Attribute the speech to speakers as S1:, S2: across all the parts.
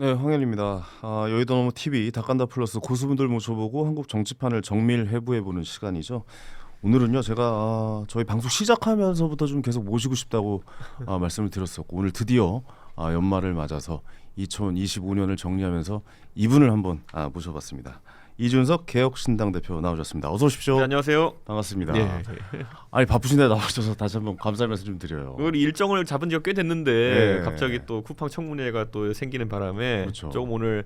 S1: 네, 황현입니다. 여의도 너머 TV 닭간다 플러스 고수분들 모셔보고 한국 정치판을 정밀 해부해보는 시간이죠. 오늘은요, 제가 저희 방송 시작하면서부터 좀 계속 모시고 싶다고 말씀을 드렸었고, 오늘 드디어 연말을 맞아서 2025년을 정리하면서 이분을 한번 모셔봤습니다. 이준석 개혁신당 대표 나오셨습니다. 어서 오십시오.
S2: 네, 안녕하세요.
S1: 반갑습니다.
S2: 네.
S1: 아니 바쁘신데 나와주셔서 다시 한번 감사의 말씀 좀 드려요.
S2: 우리 일정을 잡은 지가 꽤 됐는데
S1: 네.
S2: 갑자기 또 쿠팡 청문회가 또 생기는 바람에
S1: 그렇죠.
S2: 조금 오늘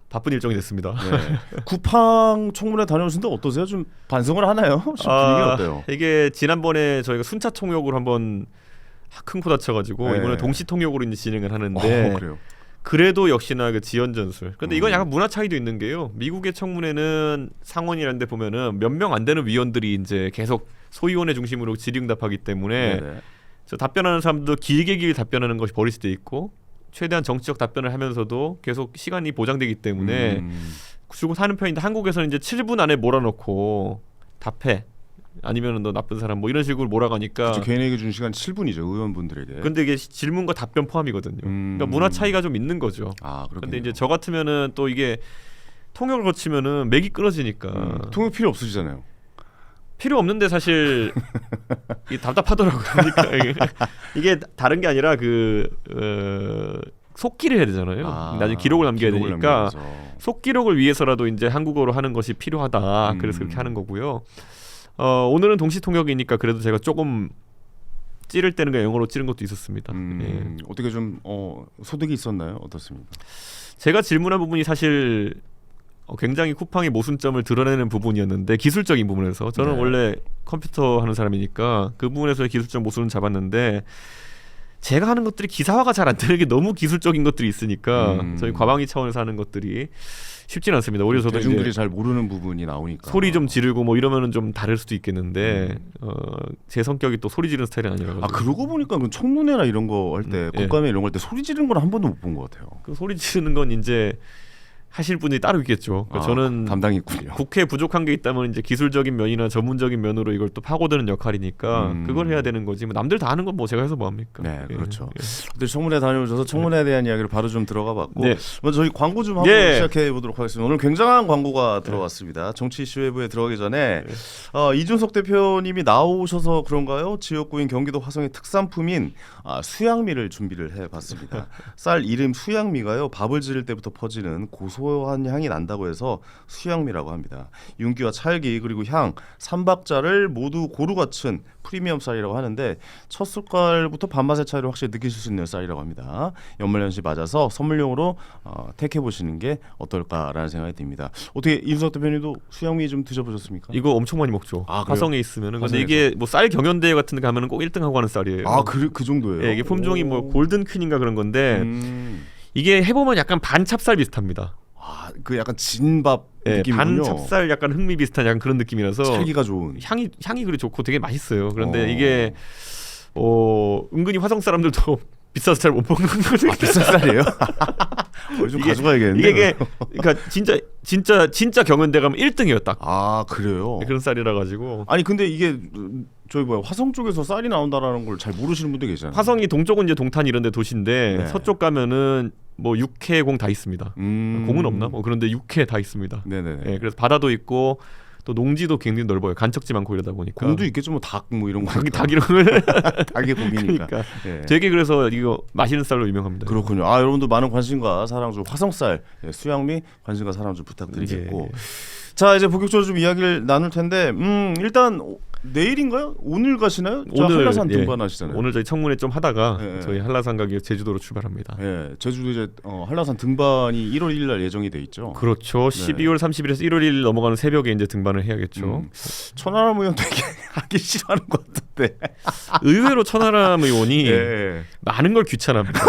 S2: 바쁜 일정이 됐습니다.
S1: 네. 쿠팡 청문회 다녀오신데 어떠세요? 좀 반성을 하나요? 분위기는 어때요?
S2: 이게 지난번에 저희가 순차 통역으로 한번 큰 코 다쳐가지고
S1: 네.
S2: 이번에 동시 통역으로 이제 진행을 하는데
S1: 그래요.
S2: 그래도 역시나 그 지연 전술. 근데 이건 약간 문화 차이도 있는 게요. 미국의 청문회는 상원이라는 데 보면은 몇 명 안 되는 위원들이 이제 계속 소위원회 중심으로 질의응답하기 때문에
S1: 네네.
S2: 저 답변하는 사람도 길게 답변하는 것이 버릇이 돼 있고 최대한 정치적 답변을 하면서도 계속 시간이 보장되기 때문에 주고 사는 편인데 한국에서는 이제 7분 안에 몰아넣고 답해. 아니면 너 나쁜 사람 뭐 이런 식으로 몰아가니까
S1: 그렇죠. 개인에게 준 시간 7분이죠. 의원분들에게.
S2: 근데 이게 질문과 답변 포함이거든요. 그러니까 문화 차이가 좀 있는 거죠.
S1: 그렇군요.
S2: 근데 이제 저 같으면은 또 이게 통역을 거치면은 맥이 끊어지니까
S1: 통역 필요 없으시잖아요.
S2: 필요 없는데 사실 이게 답답하더라고요. 그러니까 이게 다른 게 아니라 속기를 해야 되잖아요. 나중에 기록을 남겨야 되니까 속기록을 위해서라도 이제 한국어로 하는 것이 필요하다. 그래서 그렇게 하는 거고요. 오늘은 동시 통역이니까 그래도 제가 조금 찌를 때는 그냥 영어로 찌른 것도 있었습니다. 예.
S1: 어떻게 좀 소득이 있었나요? 어떻습니까?
S2: 제가 질문한 부분이 사실 굉장히 쿠팡의 모순점을 드러내는 부분이었는데 기술적인 부분에서 저는
S1: 네.
S2: 원래 컴퓨터 하는 사람이니까 그 부분에서의 기술적 모순은 잡았는데 제가 하는 것들이 기사화가 잘 안 되는 게 너무 기술적인 것들이 있으니까 저희 과방위 차원에서 하는 것들이 쉽지는 않습니다. 오히려 저도
S1: 대중들이 잘 모르는 부분이 나오니까
S2: 소리 좀 지르고 뭐 이러면은 좀 다를 수도 있겠는데 제 성격이 또 소리 지르는 스타일이 아니라
S1: 그러고 보니까 그 청문회나 이런 거 할 때 국감에 이런 거 할 때 소리 지르는 건 한 번도 못 본 것 같아요.
S2: 그 소리 지르는 건 이제 하실 분들이 따로 있겠죠. 그러니까 저는
S1: 담당이 있군요.
S2: 국회에 부족한 게 있다면 이제 기술적인 면이나 전문적인 면으로 이걸 또 파고드는 역할이니까 그걸 해야 되는 거지. 뭐 남들 다 하는 건 뭐 제가 해서 뭐 합니까?
S1: 네, 그렇죠. 근데 청문회 다녀오셔서 청문회에 대한 이야기를 바로 좀 들어가봤고
S2: 네.
S1: 먼저 저희 광고 좀 한번 시작해 보도록 하겠습니다. 오늘 굉장한 광고가 들어왔습니다. 정치 이슈 외부에 들어가기 전에 이준석 대표님이 나오셔서 그런가요? 지역구인 경기도 화성의 특산품인 수양미를 준비를 해봤습니다. 쌀 이름 수양미가요, 밥을 지를 때부터 퍼지는 고소한 향이 난다고 해서 수양미라고 합니다. 윤기와 찰기 그리고 향, 삼박자를 모두 고루 갖춘 프리미엄 쌀이라고 하는데 첫 숟갈부터 밥맛의 차이를 확실히 느끼실 수 있는 쌀이라고 합니다. 연말연시 맞아서 선물용으로 택해 보시는 게 어떨까라는 생각이 듭니다. 어떻게 이준석 대표님도 수양미 좀 드셔보셨습니까?
S2: 이거 엄청 많이 먹죠. 화성에 있으면은. 근데 이게 뭐 쌀 경연대회 같은 데 가면은 꼭 1등 하고 하는 쌀이에요.
S1: 그 정도예요?
S2: 네, 이게 품종이 뭐 골든 퀸인가 그런 건데 이게 해보면 약간 반찹쌀 비슷합니다.
S1: 그 약간 진밥 느낌이군요.
S2: 반찹쌀 약간 흥미 비슷한 약간 그런 느낌이라서
S1: 찰기가 좋은
S2: 향이 그리 좋고 되게 맛있어요. 그런데 이게 은근히 화성 사람들도 비싸서 잘 못 먹는 거죠.
S1: 비싼 쌀이에요? 좀 가져가야겠는데.
S2: 이게 그러니까 진짜 경연대 가면 1등이에요 딱.
S1: 그래요?
S2: 그런 쌀이라 가지고.
S1: 아니 근데 이게 저희 화성 쪽에서 쌀이 나온다라는 걸 잘 모르시는 분들 계시잖아요.
S2: 화성이 동쪽은 이제 동탄 이런 데 도시인데 서쪽 가면은 뭐 육해 공 다 있습니다. 공은 없나? 그런데 육해 다 있습니다.
S1: 네네.
S2: 네, 그래서 바다도 있고 또 농지도 굉장히 넓어요. 간척지 많고 이러다 보니까.
S1: 공도 있겠죠. 뭐 닭 뭐 이런 거.
S2: 닭 이런 걸.
S1: 닭이 공이니까.
S2: 그러니까 되게 그래서 이거 맛있는 쌀로 유명합니다.
S1: 그렇군요. 여러분도 많은 관심과 사랑 좀 화성쌀 수양미 관심과 사랑 좀 부탁드리겠고. 자 이제 본격적으로 좀 이야기를 나눌 텐데 일단 내일인가요? 오늘 가시나요? 오늘 한라산 등반하시잖아요.
S2: 오늘 저희 청문회 좀 하다가 저희 한라산 가기 제주도로 출발합니다.
S1: 제주도 이제 한라산 등반이 1월 1일 날 예정이 돼 있죠.
S2: 그렇죠. 12월 30일에서 1월 1일 넘어가는 새벽에 이제 등반을 해야겠죠.
S1: 천하람 의원 되게 하기 싫어하는 것 같은데.
S2: 의외로 천하람 의원이 많은 걸 귀찮아합니다.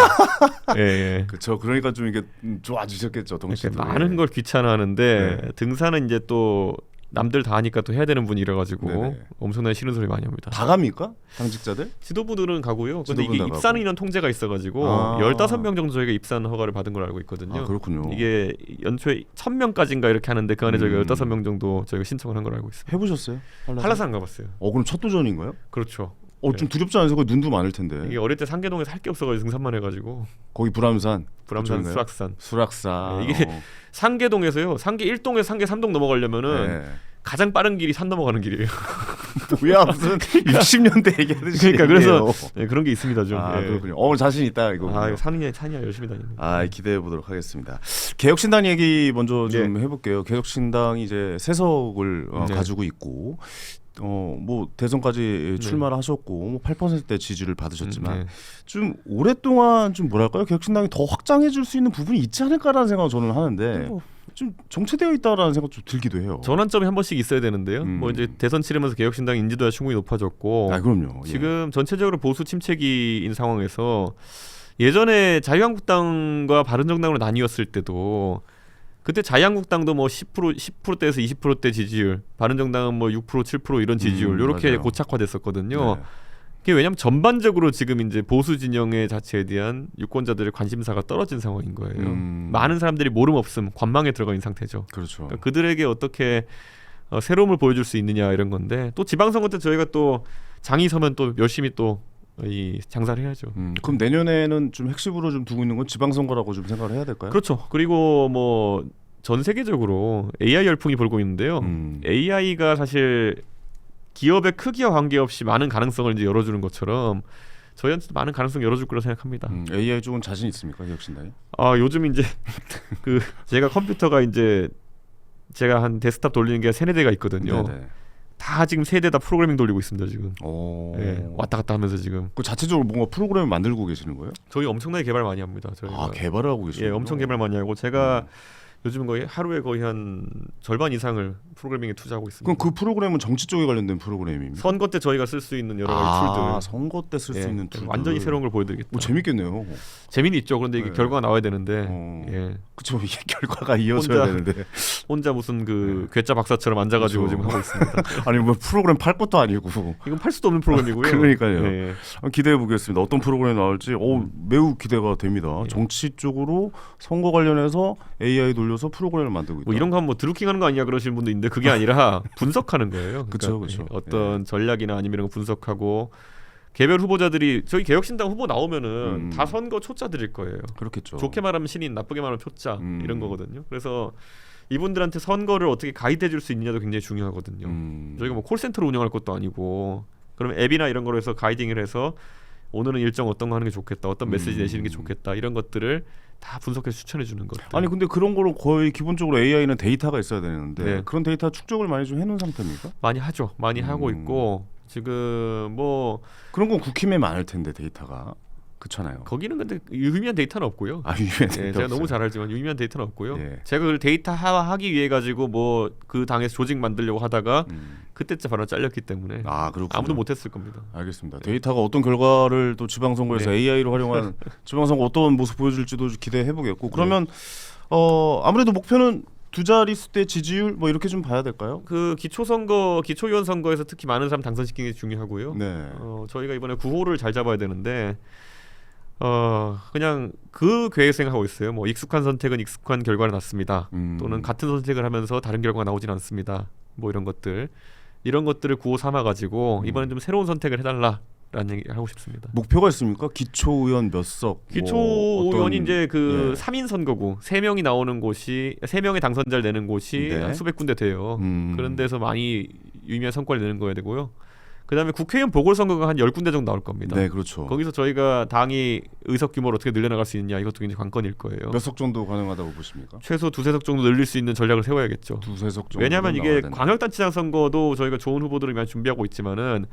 S1: 그렇죠. 그러니까 좀 이게 좋아지셨겠죠, 동시도.
S2: 많은 걸 귀찮아하는데 등산은 이제 또 남들 다 하니까 또 해야 되는 분이라 가지고 엄청나게 싫은 소리 많이 합니다.
S1: 다 갑니까? 당직자들?
S2: 지도부들은 가고요. 근데 이게 입산 인원 통제가 있어가지고 15명 정도 저희가 입산 허가를 받은 걸 알고 있거든요.
S1: 그렇군요.
S2: 이게 연초에 1000명까지인가 이렇게 하는데 그 안에 저희가 15명 정도 저희가 신청을 한 걸 알고 있습니다.
S1: 해보셨어요?
S2: 한라산 가봤어요.
S1: 그럼 첫 도전인가요?
S2: 그렇죠.
S1: 좀 두렵지 않으세요? 거기 눈도 많을 텐데.
S2: 이게 어릴 때 상계동에서 할 게 없어가지고 등산만 해가지고
S1: 거기 불암산,
S2: 불암산,
S1: 그쪽인가요?
S2: 수락산.
S1: 수락산.
S2: 네, 이게 상계동에서요. 상계 1동에서 상계 3동 넘어가려면은
S1: 네.
S2: 가장 빠른 길이 산 넘어가는 길이에요.
S1: 뭐야 무슨 60년대 얘기하듯이.
S2: 그러니까 그래서
S1: 얘기해요.
S2: 네, 그런 게 있습니다 좀.
S1: 아
S2: 예.
S1: 그렇군요. 자신 있다 이거.
S2: 이거 산이야 열심히 다닙니다.
S1: 기대해 보도록 하겠습니다. 개혁신당 얘기 먼저 좀 해볼게요. 개혁신당이 이제 세석을
S2: 네.
S1: 가지고 있고, 뭐 대선까지 출마를 하셨고, 뭐 8%대 지지를 받으셨지만
S2: 네.
S1: 좀 오랫동안 좀 뭐랄까요, 개혁신당이 더 확장해줄 수 있는 부분이 있지 않을까라는 생각을 저는 하는데. 좀 정체되어 있다라는 생각 좀 들기도 해요.
S2: 전환점이 한 번씩 있어야 되는데요. 뭐 이제 대선 치르면서 개혁신당 인지도가 충분히 높아졌고,
S1: 그럼요.
S2: 지금 전체적으로 보수 침체기인 상황에서 예전에 자유한국당과 바른정당으로 나뉘었을 때도 그때 자유한국당도 뭐 10%대에서 20%대 지지율, 바른정당은 뭐 6%, 7% 이런 지지율 이렇게
S1: 맞아요.
S2: 고착화됐었거든요.
S1: 네.
S2: 그게 왜냐하면 전반적으로 지금 이제 보수 진영의 자체에 대한 유권자들의 관심사가 떨어진 상황인 거예요. 많은 사람들이 모름 없음 관망에 들어가 있는 상태죠.
S1: 그렇죠.
S2: 그러니까 그들에게 어떻게 새로움을 보여줄 수 있느냐 이런 건데, 또 지방선거 때 저희가 또 장이 서면 또 열심히 또 이 장사를 해야죠.
S1: 그럼 내년에는 좀 핵심으로 좀 두고 있는 건 지방선거라고 좀 생각을 해야 될까요?
S2: 그렇죠. 그리고 뭐 전 세계적으로 AI 열풍이 불고 있는데요. AI가 사실 기업의 크기와 관계없이 많은 가능성을 이제 열어주는 것처럼 저희한테도 많은 가능성 열어줄 거라 생각합니다.
S1: AI 쪽은 자신 있습니까, 개혁신당이?
S2: 요즘 이제 그 제가 컴퓨터가 이제 제가 한 데스크탑 돌리는 게 3-4대가 있거든요.
S1: 네네.
S2: 다 지금 3대 다 프로그래밍 돌리고 있습니다 지금.
S1: 네.
S2: 왔다 갔다 하면서 지금.
S1: 그 자체적으로 뭔가 프로그램을 만들고 계시는 거예요?
S2: 저희 엄청나게 개발 많이 합니다. 저희가.
S1: 개발을 하고 계시요
S2: 엄청 개발 많이 하고 제가 요즘 거의 하루에 거의 한 절반 이상을 프로그래밍에 투자하고 있습니다.
S1: 그럼 그 프로그램은 정치 쪽에 관련된 프로그램입니까?
S2: 선거 때 저희가 쓸 수 있는 여러 가지 툴들.
S1: 선거 때 쓸 수 있는 툴.
S2: 완전히 새로운 걸 보여드리겠다.
S1: 뭐 재밌겠네요.
S2: 재미는 있죠. 그런데 이게 결과가 나와야 되는데.
S1: 그렇죠. 이게 결과가 이어져야 되는데.
S2: 혼자 무슨 그 괴짜 박사처럼 앉아가지고
S1: 그렇죠.
S2: 지금 하고 있습니다.
S1: 아니 뭐 프로그램 팔 것도 아니고.
S2: 이건 팔 수도 없는 프로그램이고요.
S1: 그러니까요. 기대해 보겠습니다. 어떤 프로그램이 나올지 매우 기대가 됩니다. 정치 쪽으로 선거 관련해서 AI 돌려서 프로그램을 만들고 있다.
S2: 뭐 이런 거 하면 뭐 드루킹하는 거 아니야 그러시는 분도 있는데 그게 아니라 분석하는 거예요.
S1: 그렇죠,
S2: 그러니까
S1: 그렇죠.
S2: 어떤 전략이나 아니면 이런 거 분석하고 개별 후보자들이 저희 개혁신당 후보 나오면은 다 선거 초짜 드릴 거예요.
S1: 그렇겠죠.
S2: 좋게 말하면 신인, 나쁘게 말하면 표짜 이런 거거든요. 그래서 이분들한테 선거를 어떻게 가이드해 줄 수 있느냐도 굉장히 중요하거든요. 저희가 뭐 콜센터를 운영할 것도 아니고, 그럼 앱이나 이런 거로 해서 가이딩을 해서 오늘은 일정 어떤 거 하는 게 좋겠다, 어떤 메시지 내시는 게 좋겠다, 이런 것들을 다 분석해서 추천해 주는 것들.
S1: 아니 근데 그런 거로 거의 기본적으로 AI는 데이터가 있어야 되는데 그런 데이터 축적을 많이 좀 해놓은 상태입니까?
S2: 많이 하죠. 많이 하고 있고 지금 뭐
S1: 그런 건 국힘에 많을 텐데 데이터가. 그렇잖아요.
S2: 거기는 근데 유의미한 데이터는 없고요.
S1: 유의미한 데이터
S2: 제가 너무 잘 알지만 유의미한 데이터는 없고요.
S1: 예.
S2: 제가 그걸 데이터화하기 위해 가지고 뭐 그 당에서 조직 만들려고 하다가 그때쯤 바로 잘렸기 때문에
S1: 그렇군요.
S2: 아무도 못했을 겁니다.
S1: 알겠습니다. 데이터가 어떤 결과를 또 지방선거에서 AI로 활용한 지방선거 어떤 모습 보여줄지도 기대해 보겠고, 그러면 아무래도 목표는 두 자릿수대 지지율 뭐 이렇게 좀 봐야 될까요?
S2: 그 기초선거, 기초의원 선거에서 특히 많은 사람 당선시키는 게 중요하고요.
S1: 네.
S2: 저희가 이번에 9호를 잘 잡아야 되는데 그냥 그 계획 생각하고 있어요. 뭐 익숙한 선택은 익숙한 결과를 낳습니다. 또는 같은 선택을 하면서 다른 결과가 나오진 않습니다. 뭐 이런 것들을 9호 삼아가지고 이번엔 좀 새로운 선택을 해달라라는 얘기 하고 싶습니다.
S1: 목표가 있습니까? 기초의원 몇 석?
S2: 기초의원이 이제 그 3인 선거구 3명이 나오는 곳이 3명의 당선자를 내는 곳이 한 수백 군데 돼요. 그런 데서 많이 유의미한 성과를 내는 거야 되고요. 그다음에 국회의원 보궐선거가 한 10군데 정도 나올 겁니다.
S1: 네, 그렇죠.
S2: 거기서 저희가 당이 의석 규모를 어떻게 늘려나갈 수 있느냐, 이것도 굉장히 관건일 거예요.
S1: 몇 석 정도 가능하다고 보십니까?
S2: 최소 2-3석 정도 늘릴 수 있는 전략을 세워야겠죠.
S1: 2-3석 정도.
S2: 왜냐하면 이게 광역단체장 선거도 저희가 좋은 후보들을 많이 준비하고 있지만은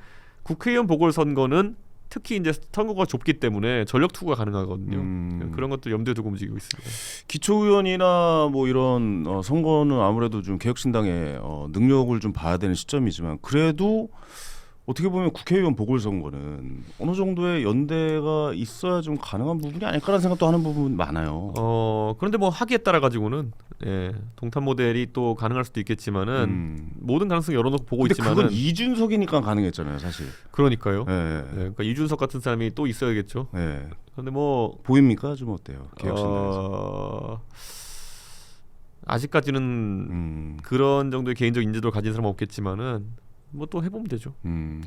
S2: 국회의원 보궐선거는 특히 이제 선거가 좁기 때문에 전력 투구가 가능하거든요. 그런 것들 염두에 두고 움직이고 있습니다.
S1: 기초의원이나 뭐 이런 선거는 아무래도 좀 개혁신당의 능력을 좀 봐야 되는 시점이지만, 그래도 어떻게 보면 국회의원 보궐선거는 어느 정도의 연대가 있어야 좀 가능한 부분이 아닐까라는 생각도 하는 부분 많아요.
S2: 그런데 뭐 하기에 따라 가지고는 동탄 모델이 또 가능할 수도 있겠지만은 모든 가능성 열어놓고 보고 있지만은.
S1: 그건 이준석이니까 가능했잖아요, 사실.
S2: 그러니까요.
S1: 네.
S2: 그러니까 이준석 같은 사람이 또 있어야겠죠.
S1: 네.
S2: 그런데 뭐
S1: 보입니까? 좀 어때요? 개혁신당에서.
S2: 아직까지는 그런 정도의 개인적 인지도를 가진 사람은 없겠지만은 뭐 또 해보면 되죠.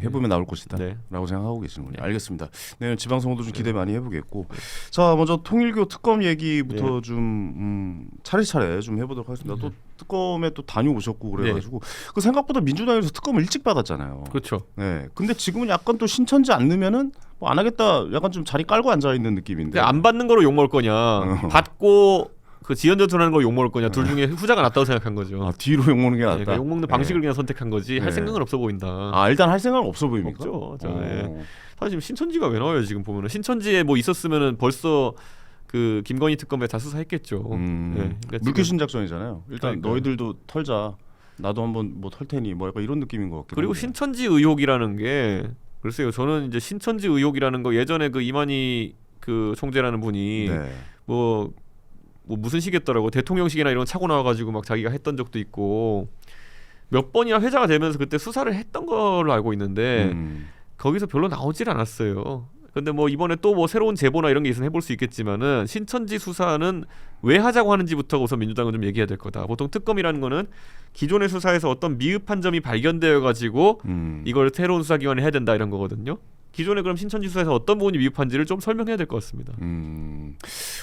S1: 해보면 나올 것이다
S2: 네.
S1: 라고 생각하고 계시는군요.
S2: 네.
S1: 알겠습니다. 내년 지방선거도 좀 기대 많이 해보겠고 자 먼저 통일교 특검 얘기부터 좀 차례차례 좀 해보도록 하겠습니다. 또 특검에 또 다녀오셨고 그래가지고 그 생각보다 민주당에서 특검을 일찍 받았잖아요.
S2: 그렇죠.
S1: 네. 근데 지금은 약간 또 신천지 안 넣으면은 뭐 안 하겠다 약간 좀 자리 깔고 앉아 있는 느낌인데.
S2: 근데 안 받는 거로 욕 먹을 거냐 받고 그 지연전투하는 걸 욕 먹을 거냐 둘 중에 후자가 낫다고 생각한 거죠.
S1: 아, 뒤로 욕먹는 게 낫다.
S2: 그러니까 욕 먹는 방식을
S1: 네.
S2: 그냥 선택한 거지 할
S1: 네.
S2: 생각은 없어 보인다.
S1: 아 일단 할 생각은 없어 보입니까?
S2: 없죠. 사실 지금 신천지가 왜 나와요 지금 보면은 신천지에 뭐 있었으면은 벌써 그 김건희 특검에 다 수사했겠죠. 네. 그러니까
S1: 물귀신 작전이잖아요. 일단
S2: 그러니까요.
S1: 너희들도 털자. 나도 한번 뭐 털 테니 뭐 약간 이런 느낌인 것 같기도
S2: 그리고
S1: 한데.
S2: 신천지 의혹이라는 게 글쎄요. 저는 이제 신천지 의혹이라는 거 예전에 그 이만희 그 총재라는 분이
S1: 네.
S2: 뭐 무슨 시겠더라고 대통령식이나 이런 거 차고 나와가지고 막 자기가 했던 적도 있고 몇 번이나 회자가 되면서 그때 수사를 했던 걸로 알고 있는데 거기서 별로 나오질 않았어요. 근데 뭐 이번에 또 뭐 새로운 제보나 이런 게 있으면 해볼 수 있겠지만은 신천지 수사는 왜 하자고 하는지부터 우선 민주당은 좀 얘기해야 될 거다. 보통 특검이라는 거는 기존의 수사에서 어떤 미흡한 점이 발견되어 가지고 이걸 새로운 수사기관에 해야 된다 이런 거거든요. 기존에 그럼 신천지 수사에서 어떤 부분이 미흡한지를 좀 설명해야 될 것 같습니다.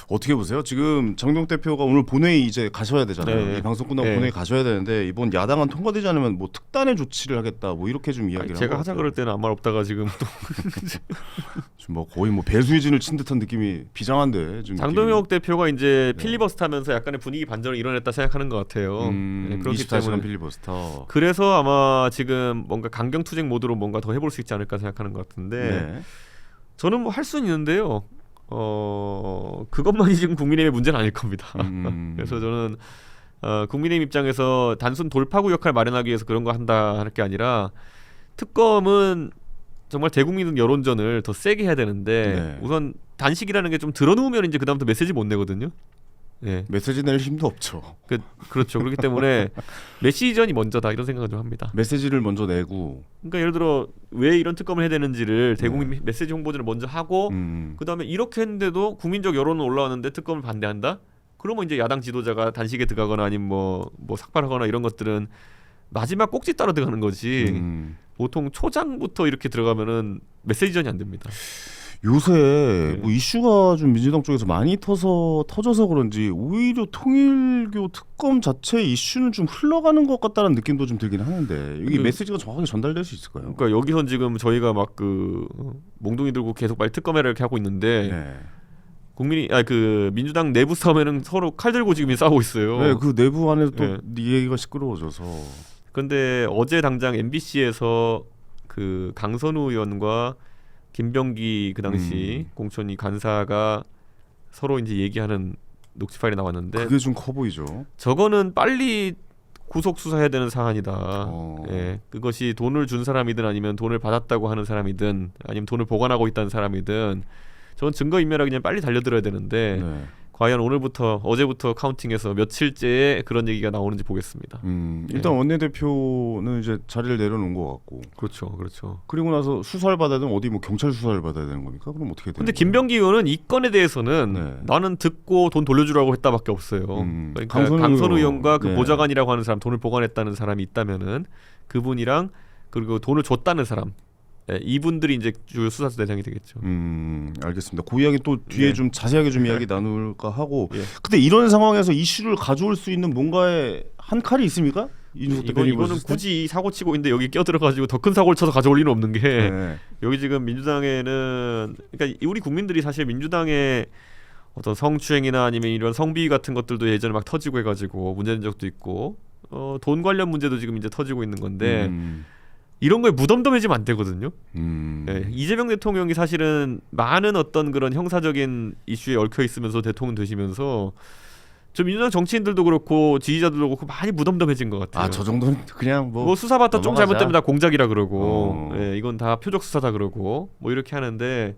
S1: 어떻게 보세요? 지금 정동 대표가 오늘 본회의 이제 가셔야 되잖아요.
S2: 네.
S1: 이 방송 끝나고
S2: 네.
S1: 본회의 가셔야 되는데 이번 야당안 통과되지 않으면 뭐 특단의 조치를 하겠다 뭐 이렇게 좀 이야기를
S2: 제가
S1: 한
S2: 하자
S1: 것
S2: 그럴
S1: 같아요.
S2: 때는 아무 말 없다가 지금 또
S1: 지금 뭐 거의 뭐 배수의 진을 친 듯한 느낌이 비장한데 지금
S2: 장동혁 대표가 이제
S1: 네.
S2: 필리버스터하면서 약간의 분위기 반전을 이뤄냈다 생각하는 것 같아요. 네, 그렇기
S1: 24시간
S2: 때문에
S1: 필리버스터.
S2: 그래서 아마 지금 뭔가 강경투쟁 모드로 뭔가 더 해볼 수 있지 않을까 생각하는 것 같은데
S1: 네.
S2: 저는 뭐 할 수는 있는데요. 그것만이 지금 국민의힘의 문제는 아닐 겁니다. 그래서 저는 국민의힘 입장에서 단순 돌파구 역할 마련하기 위해서 그런 거 한다 할 게 아니라 특검은 정말 대국민 여론전을 더 세게 해야 되는데
S1: 네.
S2: 우선 단식이라는 게 좀 들어놓으면 이제 그다음부터 메시지 못 내거든요. 네.
S1: 메시지 낼 힘도 없죠.
S2: 그렇죠. 그렇기 때문에 메시지전이 먼저다 이런 생각을 좀 합니다.
S1: 메시지를 먼저 내고
S2: 그러니까 예를 들어 왜 이런 특검을 해야 되는지를 대국민 메시지 홍보전을 먼저 하고 그다음에 이렇게 했는데도 국민적 여론은 올라왔는데 특검을 반대한다? 그러면 이제 야당 지도자가 단식에 들어가거나 아니면 뭐 삭발하거나 이런 것들은 마지막 꼭지 따라 들어가는 거지. 보통 초장부터 이렇게 들어가면은 메시지전이 안 됩니다.
S1: 요새 뭐 이슈가 좀 민주당 쪽에서 많이 터져서 그런지 오히려 통일교 특검 자체 이슈는 좀 흘러가는 것 같다는 느낌도 좀 들긴 하는데 이게 메시지가 정확하게 전달될 수 있을까요?
S2: 그러니까 여기선 지금 저희가 막 그 몽둥이 들고 계속 빨리 특검해라 이렇게 하고 있는데
S1: 네.
S2: 그 민주당 내부 싸움에는 서로 칼 들고 지금 싸우고 있어요.
S1: 네, 그 내부 안에서 또 얘기가 시끄러워져서.
S2: 그런데 어제 당장 MBC에서 그 강선우 의원과 김병기 그 당시 공천위 간사가 서로 이제 얘기하는 녹취 파일이 나왔는데
S1: 그게 좀 커 보이죠.
S2: 저거는 빨리 구속 수사해야 되는 사안이다. 예, 그것이 돈을 준 사람이든 아니면 돈을 받았다고 하는 사람이든 아니면 돈을 보관하고 있다는 사람이든 저건 증거 인멸하기 그냥 빨리 달려들어야 되는데
S1: 네.
S2: 과연 오늘부터 어제부터 카운팅해서 며칠째에 그런 얘기가 나오는지 보겠습니다.
S1: 일단 원내대표는 이제 자리를 내려놓은 것 같고.
S2: 그렇죠.
S1: 그리고 나서 수사를 받아야 되면 어디 뭐 경찰 수사를 받아야 되는 겁니까? 그럼 어떻게 되는
S2: 근데
S1: 거예요?
S2: 김병기 의원은 이 건에 대해서는
S1: 네.
S2: 나는 듣고 돈 돌려주라고 했다밖에 없어요. 그러니까 강선우 의원과 그
S1: 네.
S2: 보좌관이라고 하는 사람, 돈을 보관했다는 사람이 있다면은 그분이랑 그리고 돈을 줬다는 사람, 이분들이 이제 주요 수사 대상이 되겠죠.
S1: 알겠습니다. 그 이야기 또 뒤에 좀 자세하게 좀 이야기 나눌까 하고.
S2: 예.
S1: 근데 이런 상황에서 이슈를 가져올 수 있는 뭔가의 한 칼이 있습니까?
S2: 이거는 굳이 사고 치고 있는데 여기 껴들어가지고 더 큰 사고를 쳐서 가져올 리는 없는 게
S1: 네.
S2: 여기 지금 민주당에는 그러니까 우리 국민들이 사실 민주당의 어떤 성추행이나 아니면 이런 성비위 같은 것들도 예전에 막 터지고 해가지고 문제된 적도 있고 돈 관련 문제도 지금 이제 터지고 있는 건데 이런 거에 무덤덤해지면 안 되거든요. 이재명 대통령이 사실은 많은 어떤 그런 형사적인 이슈에 얽혀 있으면서 대통령 되시면서 좀 민주당 정치인들도 그렇고 지지자들도 그렇고 많이 무덤덤해진 것 같아요.
S1: 아, 저 정도는 그냥 뭐
S2: 수사받다 좀
S1: 넘어가자.
S2: 잘못되면 다 공작이라 그러고 이건 다 표적 수사다 그러고 뭐 이렇게 하는데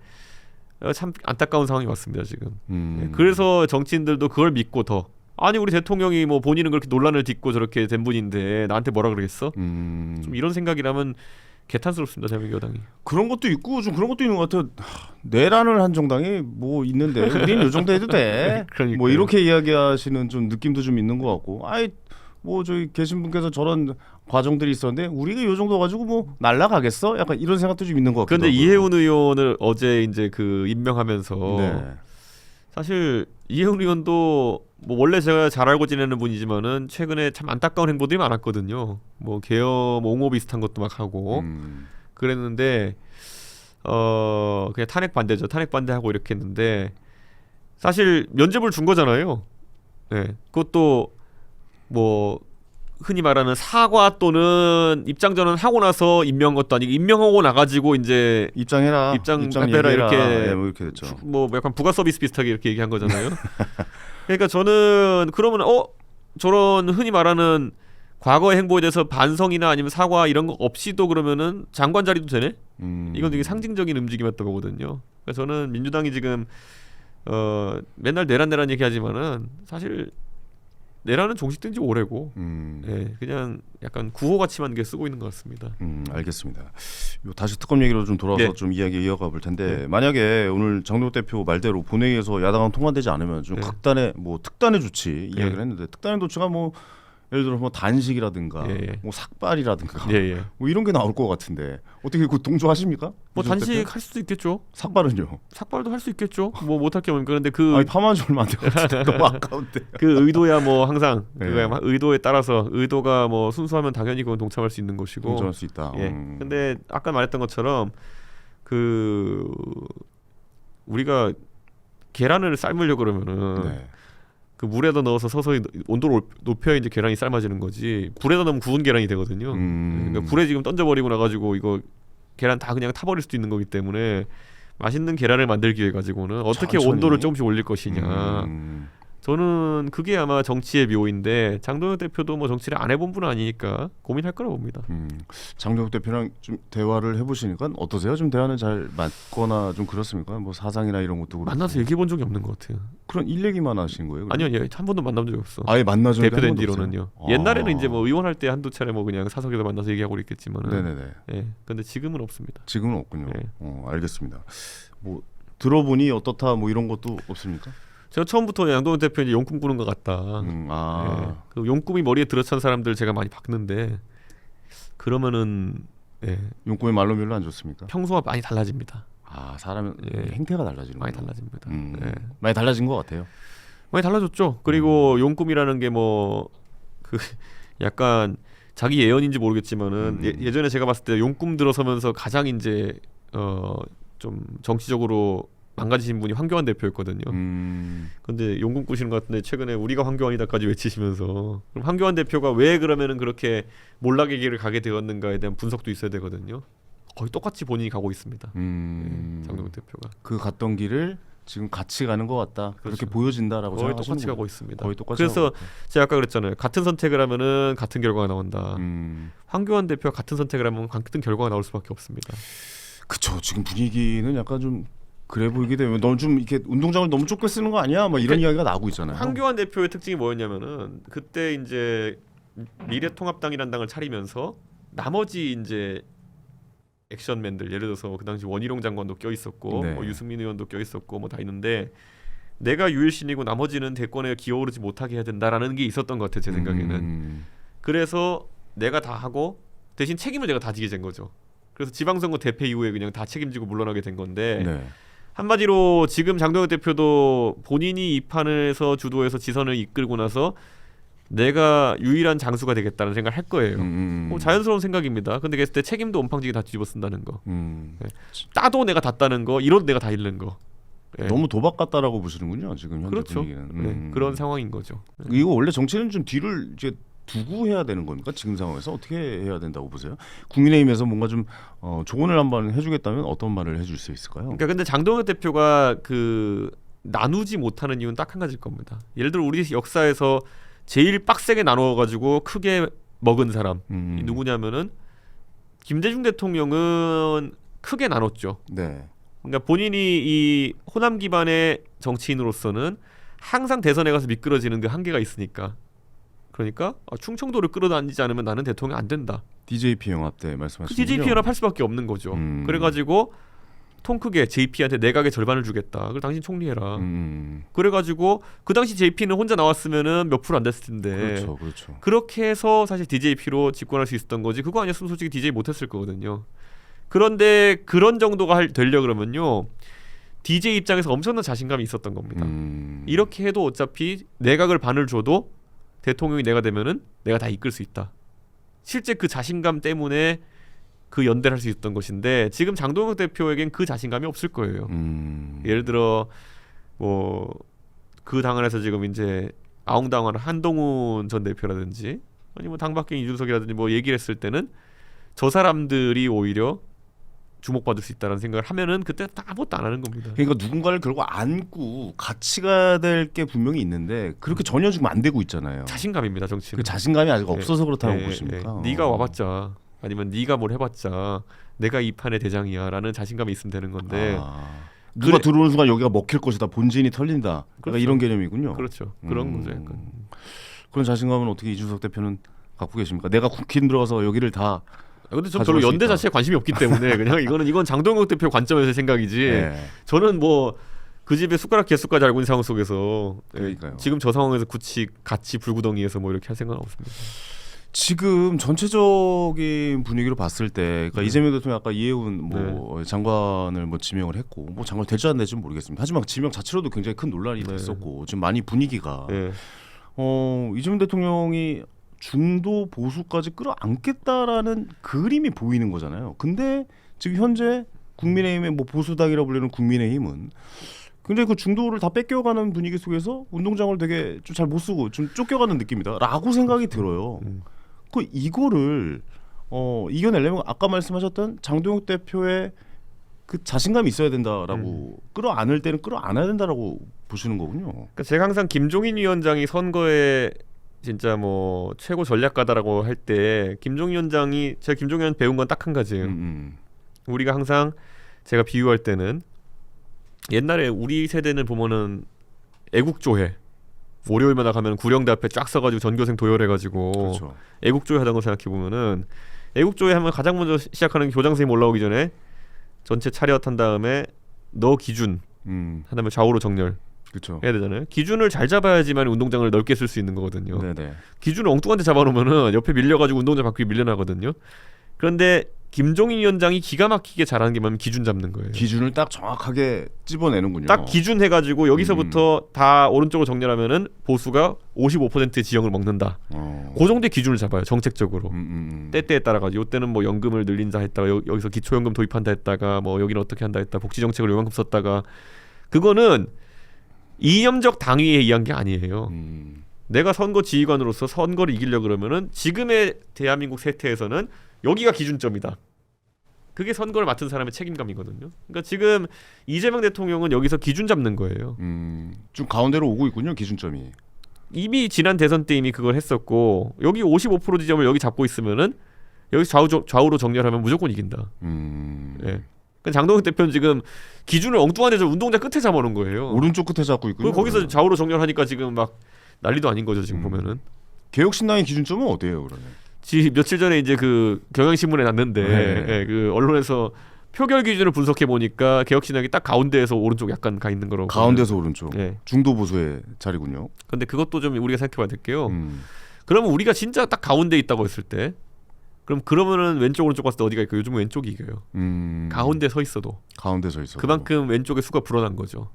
S2: 참 안타까운 상황이 왔습니다 지금. 그래서 정치인들도 그걸 믿고 더 아니 우리 대통령이 뭐 본인은 그렇게 논란을 딛고 저렇게 된 분인데 나한테 뭐라 그러겠어? 좀 이런 생각이라면 개탄스럽습니다 대한민국 여당이.
S1: 그런 것도 있고 좀 그런 것도 있는 것 같아요. 내란을 한 정당이 뭐 있는데 우리는 이 정도 해도 돼.
S2: 그러니까요.
S1: 뭐 이렇게 이야기하시는 좀 느낌도 좀 있는 것 같고. 아이 뭐 저기 계신 분께서 저런 과정들이 있었는데 우리가 이 정도 가지고 뭐 날라가겠어? 약간 이런 생각도 좀 있는 것 같기도
S2: 그런데
S1: 하고요.
S2: 이해운 의원을 어제 이제 그 임명하면서
S1: 네.
S2: 사실 이해운 의원도 뭐 원래 제가 잘 알고 지내는 분이지만은 최근에 참 안타까운 행보들이 많았거든요. 뭐 계엄 옹호 비슷한 것도 막 하고 그랬는데 그냥 탄핵 반대죠. 탄핵 반대하고 이렇게 했는데 사실 면죄부를 준 거잖아요. 네, 그것도 뭐 흔히 말하는 사과 또는 입장 전환 하고 나서 임명한 것도 아니고 임명하고 나가지고 이제
S1: 입장해라.
S2: 입장해라
S1: 얘기해라.
S2: 이렇게
S1: 네, 뭐 이렇게 됐죠.
S2: 뭐 약간 부가 서비스 비슷하게 이렇게 얘기한 거잖아요. 그러니까 저는 그러면 저런 흔히 말하는 과거의 행보에 대해서 반성이나 아니면 사과 이런 거 없이도 그러면은 장관 자리도 되네? 이건 되게 상징적인 움직임이었던 거거든요. 그래서 저는 민주당이 지금 맨날 내란 얘기하지만은 사실 내란은 종식된 지 오래고 예, 그냥 약간 구호같이만 게 쓰고 있는 것 같습니다.
S1: 알겠습니다. 요 다시 특검 얘기로 좀 돌아서
S2: 예.
S1: 좀 이야기 이어가 볼 텐데 만약에 오늘 장동혁 대표 말대로 본회의에서 야당안 통과되지 않으면 좀
S2: 예.
S1: 극단의 뭐 특단의 조치 이야기를
S2: 예.
S1: 했는데 특단의 조치가 뭐 예를 들어 뭐 단식이라든가
S2: 예.
S1: 뭐 삭발이라든가
S2: 예.
S1: 뭐 이런 게 나올 것 같은데 어떻게 그 동조하십니까?
S2: 뭐
S1: 이준석 대표?
S2: 단식 할 수도 있겠죠.
S1: 삭발은요?
S2: 삭발도 할 수 있겠죠. 뭐 못할 게 없으니까. 그런데 그
S1: 아니 파마한 지 얼마 안 돼가지고 너무 아까운데.
S2: 그 의도야 뭐 항상
S1: 예.
S2: 그거야 의도에 따라서 의도가 뭐 순수하면 당연히 그건 동참할 수 있는 것이고.
S1: 동조할 수 있다.
S2: 예. 근데 아까 말했던 것처럼 그 우리가 계란을 삶으려고 그러면은
S1: 네.
S2: 그 물에다 넣어서 서서히 온도를 높여야 이제 계란이 삶아지는 거지. 불에다 넣으면 구운 계란이 되거든요. 그러니까 불에 지금 던져버리고 나가지고 이거 계란 다 그냥 타버릴 수도 있는 거기 때문에 맛있는 계란을 만들기 위해 가지고는 어떻게
S1: 천천히.
S2: 온도를 조금씩 올릴 것이냐. 저는 그게 아마 정치의 묘인데 장동혁 대표도 뭐 정치를 안 해본 분은 아니니까 고민할 거라 봅니다.
S1: 장동혁 대표랑 좀 대화를 해보시니까 어떠세요? 좀 대화는 잘 맞거나 좀 그렇습니까? 뭐 사상이나 이런 것도 그렇고.
S2: 만나서 얘기해 본 적이 없는 것 같아요.
S1: 그런 일 얘기만 하신 거예요? 그럼?
S2: 아니요, 한 번도 만난 적이 없어.
S1: 아예 만나죠.
S2: 대표된 뒤로는요. 옛날에는 이제
S1: 아.
S2: 뭐 의원할 때 한두 차례 뭐 그냥 사석에서 만나서 얘기하고 있겠지만은.
S1: 네네네.
S2: 예, 근데 지금은 없습니다.
S1: 지금은 없군요.
S2: 네.
S1: 알겠습니다. 뭐 들어보니 어떻다 뭐 이런 것도 없습니까?
S2: 제가 처음부터 양동근 대표 이제 용꿈 꾸는 것 같다. 예, 그 용꿈이 머리에 들어찬 사람들 제가 많이 봤는데 그러면은 예,
S1: 용꿈의 말로 별로 안 좋습니까?
S2: 평소와 많이 달라집니다.
S1: 아 사람은
S2: 예.
S1: 행태가 달라지는
S2: 많이 달라집니다. 예.
S1: 많이 달라진 것 같아요.
S2: 많이 달라졌죠. 그리고 용꿈이라는 게 뭐 그 약간 자기 예언인지 모르겠지만은 예전에 제가 봤을 때 용꿈 들어서면서 가장 이제 좀 정치적으로 망가지신 분이 황교안 대표였거든요. 근데 용꿈 꾸시는 것 같은데 최근에 우리가 황교안이다까지 외치시면서 그럼 황교안 대표가 왜 그러면은 그렇게 몰락의 길을 가게 되었는가에 대한 분석도 있어야 되거든요. 거의 똑같이 본인이 가고 있습니다. 장동혁 대표가
S1: 그 갔던 길을 지금 같이 가는 것 같다. 그렇게
S2: 그렇죠.
S1: 보여진다라고
S2: 거의
S1: 생각하시는
S2: 똑같이
S1: 거예요?
S2: 가고 있습니다.
S1: 거의 똑같이.
S2: 그래서
S1: 하고 있다.
S2: 제가 아까 그랬잖아요. 같은 선택을 하면은 같은 결과가 나온다. 황교안 대표가 같은 선택을 하면 같은 결과가 나올 수밖에 없습니다.
S1: 그쵸. 지금 분위기는 약간 좀 그래 보이게 되면 너 좀 이렇게 운동장을 너무 좁게 쓰는 거 아니야? 뭐 이런 이야기가 나오고 있잖아요.
S2: 황교안 대표의 특징이 뭐였냐면은 그때 이제 미래통합당이라는 당을 차리면서 나머지 이제 액션맨들 예를 들어서 그 당시 원희룡 장관도 껴 있었고
S1: 네.
S2: 뭐 유승민 의원도 껴 있었고 뭐 다 있는데 내가 유일신이고 나머지는 대권에 기어오르지 못하게 해야 된다라는 게 있었던 것 같아요. 제 생각에는. 그래서 내가 다 하고 대신 책임을 내가 다 지게 된 거죠. 그래서 지방선거 대패 이후에 그냥 다 책임지고 물러나게 된 건데
S1: 네.
S2: 한마디로 지금 장동혁 대표도 본인이 이 판에서 주도해서 지선을 이끌고 나서 내가 유일한 장수가 되겠다는 생각을 할 거예요. 뭐 자연스러운 생각입니다. 근데 그랬을 때 책임도 온팡지게 다 뒤집어 쓴다는 거. 따도 내가 닿다는 거, 이뤄도 내가 다 잃는 거. 예.
S1: 너무 도박 같다라고 보시는군요. 지금 현재
S2: 그렇죠.
S1: 분위기는.
S2: 네, 그런 상황인 거죠.
S1: 이거 원래 정치는 좀 뒤를 이제 두고 해야 되는 겁니까? 지금 상황에서 어떻게 해야 된다고 보세요? 국민의힘에서 뭔가 좀 조언을 한번 해주겠다면 어떤 말을 해줄 수 있을까요?
S2: 그러니까 근데 장동혁 대표가 그 나누지 못하는 이유는 딱 한 가지일 겁니다. 예를 들어 우리 역사에서 제일 빡세게 나누어가지고 크게 먹은 사람 이 누구냐면은 김대중 대통령은 크게 나눴죠.
S1: 네.
S2: 그러니까 본인이 이 호남 기반의 정치인으로서는 항상 대선에 가서 미끄러지는 그 한계가 있으니까. 그러니까 충청도를 끌어다니지 않으면 나는 대통령 안 된다.
S1: DJP 연합 때
S2: 그
S1: 말씀하시는
S2: DJP 연합할 수밖에 없는 거죠. 그래가지고 통 크게 JP한테 내각의 절반을 주겠다. 그걸 당신 총리해라.
S1: 음.
S2: 그래가지고 그 당시 JP는 혼자 나왔으면은 몇 프로 안 됐을 텐데.
S1: 그렇죠, 그렇죠.
S2: 그렇게 해서 사실 DJP로 집권할 수 있었던 거지. 그거 아니었으면 솔직히 DJ 못했을 거거든요. 그런데 그런 정도가 되려 그러면요, DJ 입장에서 엄청난 자신감이 있었던 겁니다. 이렇게 해도 어차피 내각을 반을 줘도 대통령이 내가 되면은 내가 다 이끌 수 있다. 실제 그 자신감 때문에 그 연대를 할 수 있었던 것인데 지금 장동혁 대표에겐 그 자신감이 없을 거예요. 예를 들어 뭐 그 당 안에서 지금 이제 아웅당하는 한동훈 전 대표라든지 아니면 당 밖에 이준석이라든지 뭐 얘기를 했을 때는 저 사람들이 오히려 주목받을 수 있다는 생각을 하면은 그때 딱 아무것도 안 하는 겁니다.
S1: 그러니까 누군가를 결국 안고 같이 가야 될 게 분명히 있는데 그렇게 전혀 지금 안 되고 있잖아요.
S2: 자신감입니다, 정치는.
S1: 그 자신감이 아직 없어서 그렇다고
S2: 예,
S1: 보십니까?
S2: 네가 와봤자 아니면 네가 뭘 해봤자 내가 이 판의 대장이야라는 자신감이 있으면 되는 건데
S1: 누가 들어오는 순간 여기가 먹힐 것이다. 본진이 털린다. 그러니까
S2: 그렇죠.
S1: 이런 개념이군요.
S2: 그렇죠. 그런 거죠. 약간.
S1: 그런 자신감은 어떻게 이준석 대표는 갖고 계십니까? 내가 국힘 들어가서 여기를 다
S2: 근데 저
S1: 가져갈
S2: 별로
S1: 수
S2: 연대
S1: 있다.
S2: 자체에 관심이 없기 때문에 그냥 이건 장동혁 대표 관점에서의 생각이지.
S1: 네.
S2: 저는 뭐 그 집에 숟가락 개수까지 알고 있는 상황 속에서
S1: 그러니까요.
S2: 지금 저 상황에서 같이 불구덩이에서 뭐 이렇게 할 생각은 없습니다.
S1: 지금 전체적인 분위기로 봤을 때, 그러니까 이재명 대통령 아까 이해운 뭐 장관을 뭐 지명을 했고, 뭐 장관 될지 안 될지는 모르겠습니다. 하지만 지명 자체로도 굉장히 큰 논란이 됐었고, 지금 많이 분위기가 이재명 대통령이 중도 보수까지 끌어안겠다라는 그림이 보이는 거잖아요. 근데 지금 현재 국민의힘의 뭐 보수당이라 불리는 국민의힘은 굉장히 그 중도를 다 뺏겨가는 분위기 속에서 운동장을 되게 좀 잘 못 쓰고 좀 쫓겨가는 느낌이다라고 생각이 들어요. 그 이거를 이겨내려면 아까 말씀하셨던 장동혁 대표의 그 자신감이 있어야 된다라고 끌어안을 때는 끌어안아야 된다라고 보시는 거군요.
S2: 그러니까 제가 항상 김종인 위원장이 선거에 진짜 뭐 최고 전략가다라고 할 때 김종인 위원장이 제가 김종인 위원 배운 건 딱 한 가지예요. 우리가 항상 제가 비유할 때는 옛날에 우리 세대는 보면은 애국조회 월요일마다 가면 구령대 앞에 쫙 서가지고 전교생 도열해가지고
S1: 그렇죠.
S2: 애국조회 하던 거 생각해 보면은 애국조회 하면 가장 먼저 시작하는 게 교장 선생님 올라오기 전에 전체 차렷 한 다음에 너 기준 한 다음에 좌우로 정렬
S1: 그렇죠.
S2: 해야 되잖아요. 기준을 잘 잡아야지만 운동장을 넓게 쓸 수 있는 거거든요.
S1: 네네.
S2: 기준을 엉뚱한 데 잡아놓으면은 옆에 밀려가지고 운동장 바퀴 밀려나거든요. 그런데 김종인 위원장이 기가 막히게 잘하는 게 뭐냐면 기준 잡는 거예요.
S1: 기준을 딱 정확하게 찝어내는군요.
S2: 딱 기준 해가지고 여기서부터 다 오른쪽으로 정렬하면은 보수가 55%의 지형을 먹는다. 그 정도의 기준을 잡아요. 정책적으로. 때때에 따라가지고 이때는 뭐 연금을 늘린다 했다가 여기서 기초연금 도입한다 했다가 뭐 여기는 어떻게 한다 했다 복지 정책을 요만큼 썼다가 그거는 이념적 당위에 의한 게 아니에요. 내가 선거 지휘관으로서 선거를 이기려 그러면은 지금의 대한민국 세태에서는 여기가 기준점이다. 그게 선거를 맡은 사람의 책임감이거든요. 그러니까 지금 이재명 대통령은 여기서 기준 잡는 거예요.
S1: 좀 가운데로 오고 있군요. 기준점이.
S2: 이미 지난 대선 때 이미 그걸 했었고 여기 55% 지점을 여기 잡고 있으면은 여기서 좌우로 정렬하면 무조건 이긴다. 예. 그러니까 장동혁 대표는 지금 기준을 엉뚱한 데서 운동장 끝에 잡아놓은 거예요.
S1: 오른쪽 끝에 잡고 있군요.
S2: 거기서 좌우로 정렬하니까 지금 막 난리도 아닌 거죠. 지금 보면은.
S1: 개혁신당의 기준점은 어디예요, 그러면?
S2: 며칠 전에 이제 그 경향신문에 났는데 예, 그 언론에서 표결 기준을 분석해 보니까 개혁신당이 딱 가운데에서 오른쪽 약간 가 있는 거로.
S1: 가운데서 오른쪽.
S2: 예.
S1: 중도 보수의 자리군요.
S2: 근데 그것도 좀 우리가 생각해봐야 될게요. 그러면 우리가 진짜 딱 가운데 있다고 했을 때, 그러면은 왼쪽 오른쪽 봤을 때 어디가 있고 요즘은 왼쪽이 이겨요. 가운데 서 있어도.
S1: 가운데 서 있어.
S2: 그만큼 왼쪽의 수가 불어난 거죠.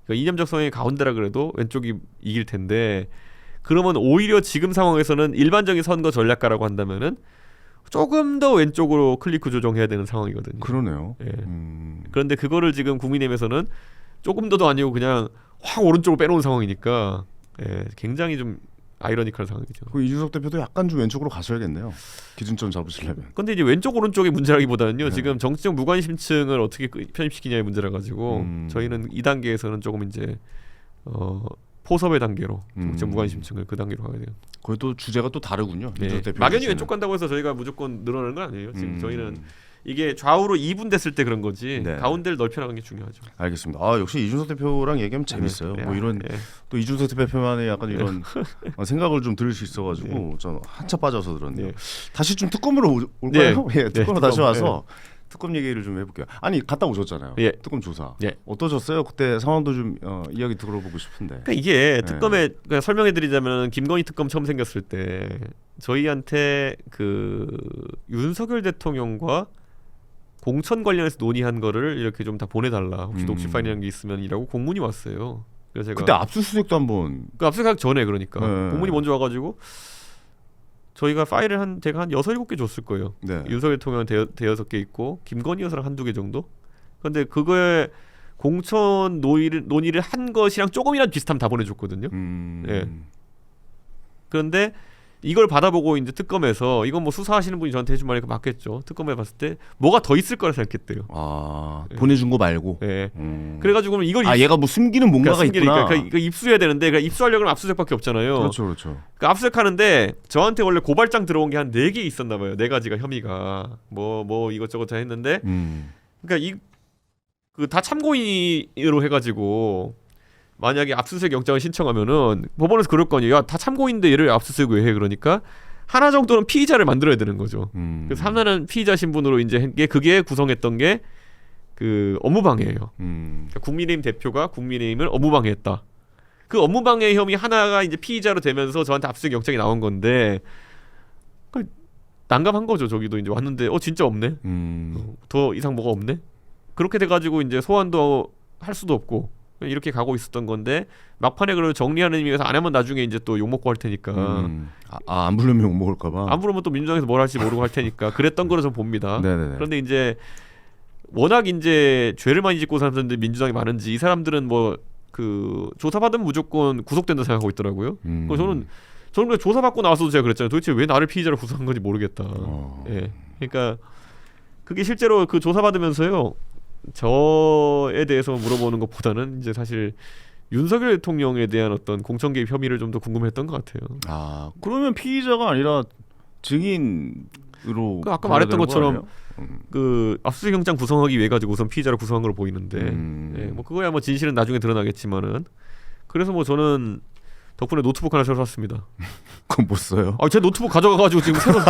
S2: 그러니까 이념적 성향이 가운데라 그래도 왼쪽이 이길 텐데. 그러면 오히려 지금 상황에서는 일반적인 선거 전략가라고 한다면은 조금 더 왼쪽으로 클리크 조정해야 되는 상황이거든요.
S1: 그러네요.
S2: 예. 그런데 그거를 지금 국민의힘에서는 조금 더도 아니고 그냥 확 오른쪽으로 빼놓은 상황이니까 굉장히 좀 아이러니컬한 상황이죠.
S1: 그 이준석 대표도 약간 좀 왼쪽으로 가셔야겠네요. 기준점 잡으시려면.
S2: 근데 이제 왼쪽 오른쪽의 문제라기보다는요. 지금 정치적 무관심층을 어떻게 편입시키냐의 문제라 가지고 저희는 이 단계에서는 조금 이제 포섭의 단계로 정치적 무관심층을 그 단계로 가야 돼요.
S1: 거기 또 주제가 또 다르군요. 이준석 대표
S2: 막연히 왼쪽 간다고 해서 저희가 무조건 늘어나는 건 아니에요. 지금 저희는 이게 좌우로 이분됐을 때 그런 거지 가운데를 넓혀나가는 게 중요하죠.
S1: 알겠습니다. 역시 이준석 대표랑 얘기하면 재밌어요. 뭐 이런 또 이준석 대표만의 약간 이런 생각을 좀 들을 수 있어가지고 전 한차 빠져서 들었네요. 다시 좀 특검으로 올까요? 특검으로 다시 와서 특검 얘기를 좀 해볼게요. 아니 갔다 오셨잖아요.
S2: 예.
S1: 특검 조사.
S2: 예.
S1: 어떠셨어요? 그때 상황도 좀 이야기 들어보고 싶은데.
S2: 그러니까 이게 특검에 그러니까 설명해드리자면 김건희 특검 처음 생겼을 때 저희한테 그 윤석열 대통령과 공천 관련해서 논의한 거를 이렇게 좀 다 보내달라. 혹시 녹취 파일이라는 게 있으면이라고 공문이 왔어요. 그래서 제가
S1: 그때 압수수색도 한번.
S2: 그 압수수색 전에 그러니까
S1: 네.
S2: 공문이 먼저 와가지고 저희가 파일을 제가 한 6-7개 줬을 거예요.
S1: 네.
S2: 윤석열 대통령 대여섯 개 있고 김건희 여사랑 한두 개 정도. 근데 그거에 공천 논의를 한 것이랑 조금이라도 비슷하면 다 보내줬거든요. 예. 그런데 이걸 받아보고 이제 특검에서 이건 뭐 수사하시는 분이 저한테 해준 말이니까 맞겠죠. 특검에 봤을 때 뭐가 더 있을 거라 생각했대요.
S1: 아
S2: 예.
S1: 보내준 거 말고.
S2: 예. 그래가지고 이걸
S1: 얘가 뭐 숨기는 뭔가가 있구나.
S2: 그러니까 입수해야 되는데 그러니까 입수하려면 압수수색밖에 없잖아요.
S1: 그렇죠, 그렇죠.
S2: 그러니까 압수수색하는데 저한테 원래 고발장 들어온 게 한 4개 있었나 봐요. 4가지가 혐의가 뭐 이것저것 다 했는데 그러니까 그 다 참고인으로 해가지고 만약에 압수수색 영장을 신청하면은 법원에서 그럴 거 아니에요. 야, 다 참고인인데 얘를 압수수색 왜 해? 그러니까 하나 정도는 피의자를 만들어야 되는 거죠. 그래서 하나는 피의자 신분으로 이제 한 게 그게 구성했던 게 그 업무방해예요. 그러니까 국민의힘 대표가 국민의힘을 업무방해했다. 그 업무방해 혐의 하나가 이제 피의자로 되면서 저한테 압수수색 영장이 나온 건데 난감한 거죠. 저기도 이제 왔는데 진짜 없네. 더 이상 뭐가 없네. 그렇게 돼가지고 이제 소환도 할 수도 없고 이렇게 가고 있었던 건데 막판에 그걸 정리하는 의미에서 안 하면 나중에 이제 또 욕 먹고 할 테니까
S1: 안 부르면 욕 먹을까봐.
S2: 안 부르면 또 민주당에서 뭘 할지 모르고 할 테니까 그랬던 거로 좀 봅니다.
S1: 네네네.
S2: 그런데 이제 워낙 이제 죄를 많이 짓고 사는 사람들이 민주당이 많은지 이 사람들은 뭐 그 조사받으면 무조건 구속된다 생각하고 있더라고요. 저는 그냥 조사받고 나와서도 제가 그랬잖아요. 도대체 왜 나를 피의자로 구속한 건지 모르겠다. 예. 그러니까 그게 실제로 그 조사받으면서요. 저에 대해서 물어보는 것보다는 이제 사실 윤석열 대통령에 대한 어떤 공천 개입 혐의를 좀 더 궁금했던 것 같아요.
S1: 그러면 피의자가 아니라 증인으로.
S2: 아까 말했던 것처럼 그 압수수색 영장 구성하기 위해 가지고 우선 피의자를 구성한 걸로 보이는데, 예, 뭐 그거야 뭐 진실은 나중에 드러나겠지만은 그래서 뭐 저는 덕분에 노트북 하나 새로 샀습니다.
S1: 그건 못 써요?
S2: 제 노트북 가져가가지고 지금 새로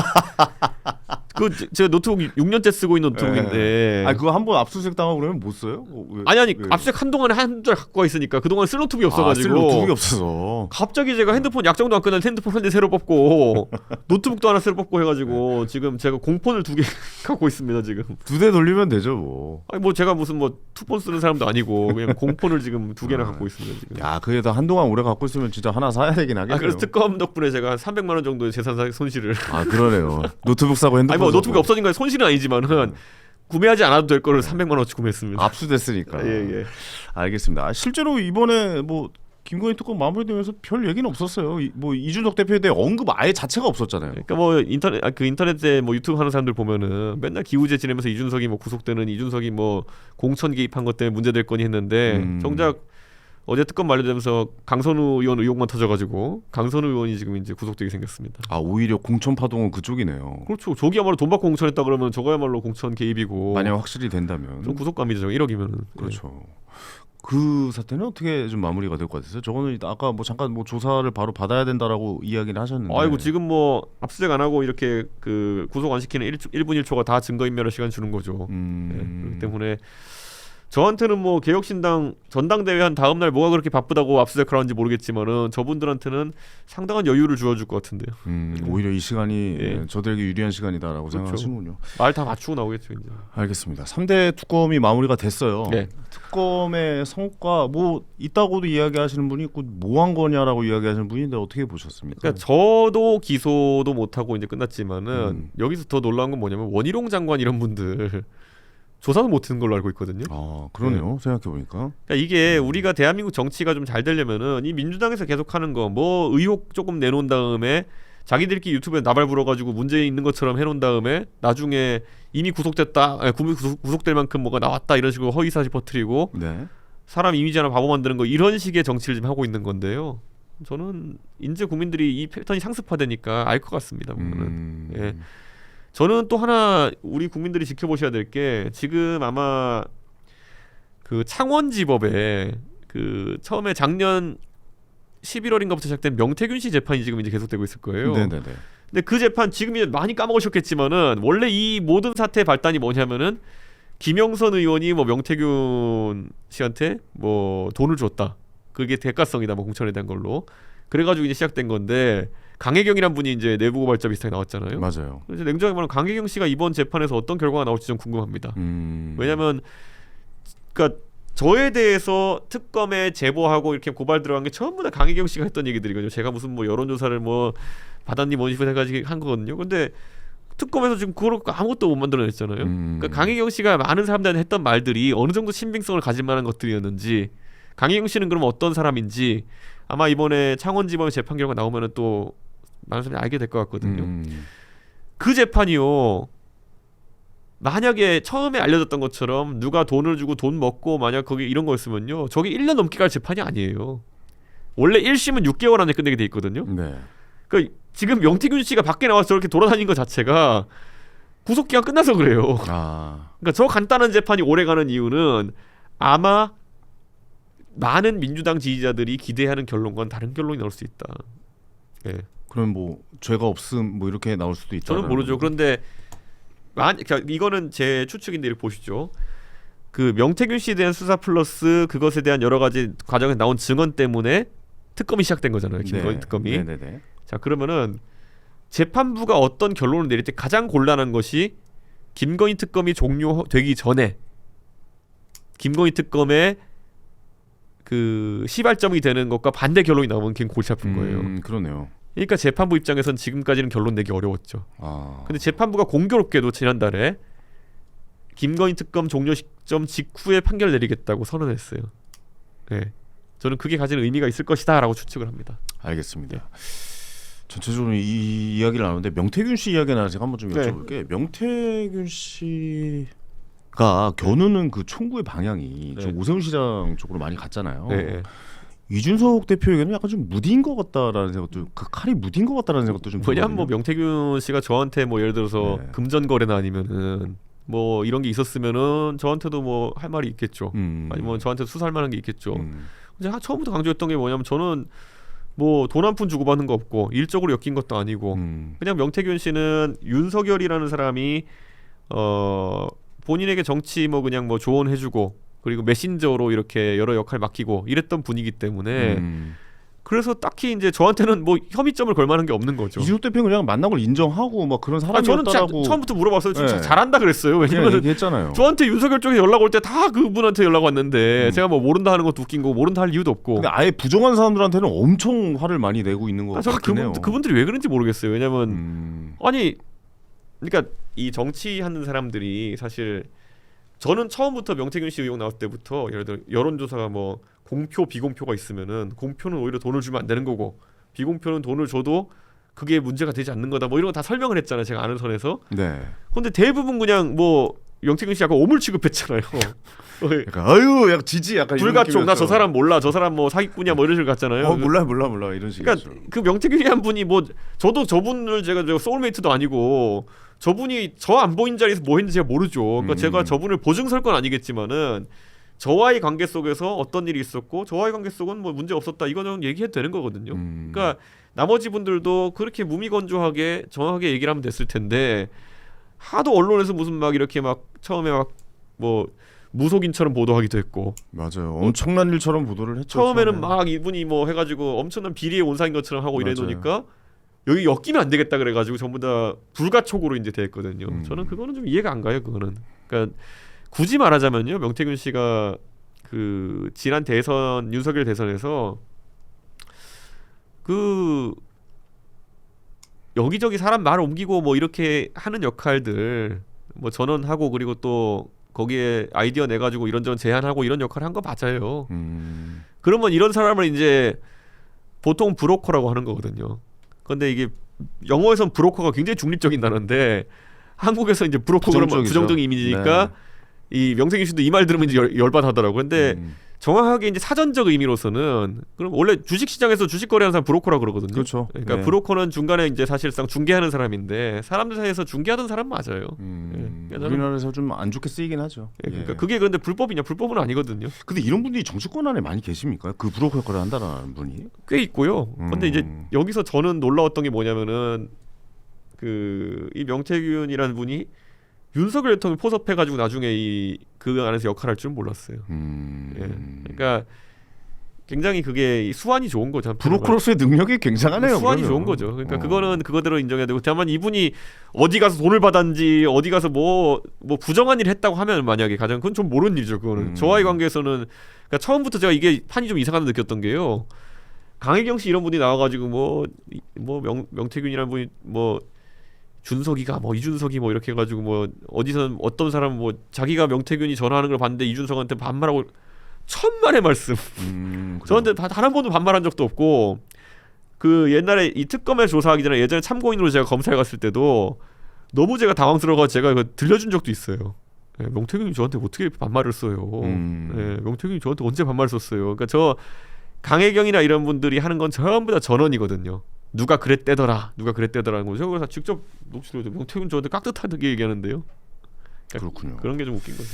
S2: 제 노트북 6년째 쓰고 있는 노트북인데.
S1: 그거 한번 압수수색 당하고 그러면 못 써요?
S2: 아니 압수수색 한동안에 한 달 갖고 와 있으니까 그동안 쓸 노트북이 없어가지고.
S1: 쓸 노트북이 없어서.
S2: 갑자기 제가 핸드폰 약정도 안 끝난 핸드폰 한 대 새로 뽑고 노트북도 하나 새로 뽑고 해가지고 지금 제가 공폰을 2개 갖고 있습니다 지금.
S1: 2대 돌리면 되죠 뭐.
S2: 아니 뭐 제가 무슨 뭐 투폰 쓰는 사람도 아니고 그냥 공폰을 지금 2개나 갖고 있습니다 지금.
S1: 그래도 한동안 오래 갖고 있으면 진짜 하나 사야 되긴 하겠네요.
S2: 그래서 특검 덕분에 제가 한 300만 원 정도의 재산 손실을.
S1: 그러네요. 노트북 사고 핸드폰.
S2: 뭐 노트북이 없어진 건 손실은 아니지만은 구매하지 않아도 될 거를 300만 원어치 구매했습니다.
S1: 압수됐으니까.
S2: 예.
S1: 알겠습니다. 실제로 이번에 뭐 김건희 특검 마무리되면서 별 얘기는 없었어요. 뭐 이준석 대표에 대해 언급 아예 자체가 없었잖아요.
S2: 그러니까 뭐 인터넷에 뭐 유튜브 하는 사람들 보면은 맨날 기우제 지내면서 이준석이 뭐 구속되는 이준석이 뭐 공천 개입한 것 때문에 문제될 거니 했는데 정작 어제 특검 만료되면서 강선우 의원 의혹만 터져가지고 강선우 의원이 지금 이제 구속되게 생겼습니다.
S1: 오히려 공천 파동은 그쪽이네요.
S2: 그렇죠. 저기야말로 돈 받고 공천했다 그러면 저거야말로 공천 개입이고.
S1: 만약 확실히 된다면.
S2: 좀 구속감이죠. 1억이면은.
S1: 그렇죠. 그 사태는 어떻게 좀 마무리가 될 것 같았어요? 저거는 아까 뭐 잠깐 뭐 조사를 바로 받아야 된다라고 이야기를 하셨는데.
S2: 지금 뭐 압수수색 안 하고 이렇게 그 구속 안 시키는 1분 1초가 다 증거인멸할 시간 주는 거죠. 그렇기 때문에. 저한테는 뭐 개혁신당 전당대회 한 다음 날 뭐가 그렇게 바쁘다고 압수수색을 하는지 모르겠지만은 저분들한테는 상당한 여유를 주어줄 것 같은데요.
S1: 오히려 이 시간이 저들에게 유리한 시간이다라고 생각하시는군요.
S2: 말 다 맞추고 나오겠죠 이제.
S1: 알겠습니다. 3대 특검이 마무리가 됐어요.
S2: 네.
S1: 특검의 성과 뭐 있다고도 이야기하시는 분이 있고 뭐 한 거냐라고 이야기하시는 분이 있는데 어떻게 보셨습니까?
S2: 그러니까 저도 기소도 못하고 이제 끝났지만은 여기서 더 놀라운 건 뭐냐면 원희룡 장관 이런 분들 조사도 못한 걸로 알고 있거든요.
S1: 그러네요. 생각해보니까.
S2: 그러니까 이게 우리가 대한민국 정치가 좀 잘 되려면은 이 민주당에서 계속하는 거 뭐 의혹 조금 내놓은 다음에 자기들끼리 유튜브에 나발 불어가지고 문제 있는 것처럼 해놓은 다음에 나중에 이미 구속됐다, 구속될 만큼 뭐가 나왔다 이런 식으로 허위사실 퍼뜨리고 사람 이미지 하나 바보 만드는 거 이런 식의 정치를 지금 하고 있는 건데요. 저는 이제 국민들이 이 패턴이 상습화되니까 알 것 같습니다. 보면은. 예. 저는 또 하나 우리 국민들이 지켜보셔야 될 게 지금 아마 그 창원지법에 그 처음에 작년 11월인가부터 시작된 명태균 씨 재판이 지금 이제 계속되고 있을 거예요.
S1: 네네네.
S2: 근데 그 재판 지금 이제 많이 까먹으셨겠지만은 원래 이 모든 사태의 발단이 뭐냐면은 김영선 의원이 뭐 명태균 씨한테 뭐 돈을 줬다. 그게 대가성이다. 뭐 공천에 대한 걸로. 그래가지고 이제 시작된 건데 강혜경이란 분이 이제 내부 고발자 비슷하게 나왔잖아요.
S1: 맞아요.
S2: 그래서 냉정하게 말하면 강혜경 씨가 이번 재판에서 어떤 결과가 나올지 좀 궁금합니다. 왜냐하면 그러니까 저에 대해서 특검에 제보하고 이렇게 고발 들어간 게 전부 다 강혜경 씨가 했던 얘기들이거든요. 제가 무슨 뭐 여론조사를 뭐 받았니 뭔 식으로 해가지고 한 거거든요. 근데 특검에서 지금 그걸 아무것도 못 만들어냈잖아요. 그러니까 강혜경 씨가 많은 사람들한테 했던 말들이 어느 정도 신빙성을 가질 만한 것들이었는지, 강혜경 씨는 그럼 어떤 사람인지 아마 이번에 창원지법의 재판 결과 나오면은 또 많은 사람들이 알게 될 것 같거든요. 그 재판이요. 만약에 처음에 알려졌던 것처럼 누가 돈을 주고 돈 먹고 만약 거기 이런 거였으면요. 저게 1년 넘게 갈 재판이 아니에요. 원래 1심은 6개월 안에 끝내게 돼 있거든요.
S1: 네.
S2: 그러니까 지금 명태균 씨가 밖에 나와서 저렇게 돌아다니는 것 자체가 구속기간 끝나서 그래요. 그러니까 저 간단한 재판이 오래가는 이유는 아마 많은 민주당 지지자들이 기대하는 결론과는 다른 결론이 나올 수 있다. 예.
S1: 그럼 뭐 죄가 없음 뭐 이렇게 나올 수도 있다.
S2: 저는 모르죠. 그런데 이거는 제 추측인데 이렇게 보시죠. 그 명태균 씨에 대한 수사 플러스 그것에 대한 여러 가지 과정에 나온 증언 때문에 특검이 시작된 거잖아요. 김건희 특검이.
S1: 네네네.
S2: 자 그러면은 재판부가 어떤 결론을 내릴 때 가장 곤란한 것이 김건희 특검이 종료되기 전에 김건희 특검의 그 시발점이 되는 것과 반대 결론이 나오면 그게 골치 아픈 거예요.
S1: 그러네요.
S2: 그러니까 재판부 입장에선 지금까지는 결론 내기 어려웠죠. 근데 재판부가 공교롭게도 지난달에 김건희 특검 종료 시점 직후에 판결 내리겠다고 선언했어요. 네. 저는 그게 가진 의미가 있을 것이다라고 추측을 합니다.
S1: 알겠습니다. 전체적으로 이 이야기를 나누는데 명태균 씨 이야기나 제가 한번 좀 여쭤볼게.
S2: 네.
S1: 명태균 씨가 겨누는 그 총구의 방향이 좀 오세훈 시장 쪽으로 많이 갔잖아요.
S2: 네.
S1: 이준석 대표에게는 약간 좀 무딘 것 같다라는 생각도, 그 칼이 무딘 것 같다라는 생각도 좀.
S2: 왜냐면 뭐 명태균 씨가 저한테 뭐 예를 들어서 금전 거래나 아니면은 뭐 이런 게 있었으면은 저한테도 뭐 할 말이 있겠죠. 아니면 저한테 수사할 만한 게 있겠죠. 제가 처음부터 강조했던 게 뭐냐면 저는 뭐 돈 한 푼 주고받는 거 없고 일적으로 엮인 것도 아니고 그냥 명태균 씨는 윤석열이라는 사람이 본인에게 정치 뭐 그냥 뭐 조언해주고 그리고 메신저로 이렇게 여러 역할 맡기고 이랬던 분이기 때문에 그래서 딱히 이제 저한테는 뭐 혐의점을 걸 만한 게 없는 거죠.
S1: 이준석 대표는 그냥 만난 걸 인정하고 막 그런 사람이었다라고.
S2: 저는 처음부터 물어봤어요. 진짜 잘한다 그랬어요. 왜냐면
S1: 얘기했잖아요.
S2: 저한테 윤석열 쪽에 연락 올 때 다 그분한테 연락 왔는데 제가 뭐 모른다 하는 것도 웃긴 거고 모른다 할 이유도 없고.
S1: 근데 아예 부정한 사람들한테는 엄청 화를 많이 내고 있는 거 같긴 해요.
S2: 그분들이 왜 그런지 모르겠어요. 왜냐면 아니 그러니까 이 정치하는 사람들이 사실 저는 처음부터 명태균 씨 의혹 나올 때부터 예를 들어 여론조사가 뭐 공표 비공표가 있으면은 공표는 오히려 돈을 주면 안 되는 거고 비공표는 돈을 줘도 그게 문제가 되지 않는 거다 뭐 이런 거 다 설명을 했잖아요. 제가 아는 선에서.
S1: 네.
S2: 근데 대부분 그냥 뭐 명태균 씨 약간 오물 취급했잖아요.
S1: 약간 아유 약간 지지 약간
S2: 불가촉 나 저 사람 몰라 저 사람 뭐 사기꾼이야 뭐 이런 식으로 갔잖아요.
S1: 몰라 이런 식이죠.
S2: 그러니까 그 명태균이 한 분이 뭐 저도 저분을 제가 소울메이트도 아니고 저분이 저 안 보인 자리에서 뭐 했는지 제가 모르죠. 그러니까 제가 저분을 보증설 건 아니겠지만은 저와의 관계 속에서 어떤 일이 있었고 저와의 관계 속은 뭐 문제 없었다 이거는 얘기해도 되는 거거든요. 그러니까 나머지 분들도 그렇게 무미건조하게 정확하게 얘기를 하면 됐을 텐데 하도 언론에서 무슨 막 이렇게 막 처음에 막 뭐 무속인처럼 보도하기도 했고
S1: 맞아요. 엄청난 일처럼 보도를 했죠.
S2: 처음에는 막 이분이 뭐 해가지고 엄청난 비리의 온상인 것처럼 하고 이래놓으니까 여기 엮이면 안 되겠다 그래가지고 전부 다 불가촉으로 이제 됐거든요. 저는 그거는 좀 이해가 안 가요. 그거는 그러니까 굳이 말하자면요, 명태균 씨가 그 지난 대선 윤석열 대선에서 그 여기저기 사람 말 옮기고 뭐 이렇게 하는 역할들 뭐 전원하고 그리고 또 거기에 아이디어 내가지고 이런저런 제안하고 이런 역할을 한 거 맞아요. 그러면 이런 사람을 이제 보통 브로커라고 하는 거거든요. 근데 이게 영어에선 브로커가 굉장히 중립적인 단어인데 한국에서 이제 브로커 그러면 부정적인 이미지니까 이 명태균 씨도 이 말 들으면 이제 열받하더라고. 근데 정확하게 이제 사전적 의미로서는 그럼 원래 주식 시장에서 주식 거래하는 사람 브로커라고 그러거든요.
S1: 그렇죠.
S2: 그러니까 브로커는 중간에 이제 사실상 중개하는 사람인데 사람들 사이에서 중개하던 사람 맞아요.
S1: 우리나라에서 좀 안 좋게 쓰이긴 하죠.
S2: 그러니까 그게 그런데 불법이냐? 불법은 아니거든요.
S1: 근데 이런 분들이 정치권 안에 많이 계십니까? 그 브로커 역할을 한다는 분이
S2: 꽤 있고요. 근데 이제 여기서 저는 놀라웠던 게 뭐냐면은 그 이 명태균이라는 분이 윤석열 대통령 포섭해가지고 나중에 그 안에서 역할할 줄은 몰랐어요. 예. 그러니까 굉장히 그게 수완이 좋은 거죠.
S1: 브로커로서의 능력이 굉장하네요.
S2: 수완이
S1: 그러면.
S2: 좋은 거죠. 그러니까 그거는 그거대로 인정해야 되고, 다만 이분이 어디 가서 돈을 받았는지 어디 가서 뭐 부정한 일을 했다고 하면 만약에 가장 그건 좀 모르는 일이죠. 그거는 저와의 관계에서는 그러니까 처음부터 제가 이게 판이 좀 이상하다 느꼈던 게요. 강혜경 씨 이런 분이 나와가지고 명태균이라는 분이 준석이가 이준석이 이렇게 해가지고 어디서 어떤 사람 자기가 명태균이 전화하는 걸 봤는데 이준석한테 반말하고 천만의 말씀. 저한테 단 한 번도 반말한 적도 없고, 그 옛날에 이 특검에 조사하기 전에 예전에 참고인으로 제가 검찰 갔을 때도 너무 제가 당황스러워서 제가 이거 들려준 적도 있어요. 예, 명태균이 저한테 어떻게 반말을 써요. 예, 명태균이 저한테 언제 반말을 썼어요. 그러니까 저 강혜경이나 이런 분들이 하는 건 전부 다 전원이거든요. 누가 그랬대더라 하는 거 제가 직접 녹취를 해도 명태균 저한테 깍듯하게 얘기하는데요. 그러니까
S1: 그렇군요.
S2: 그런 게 좀 웃긴 거죠.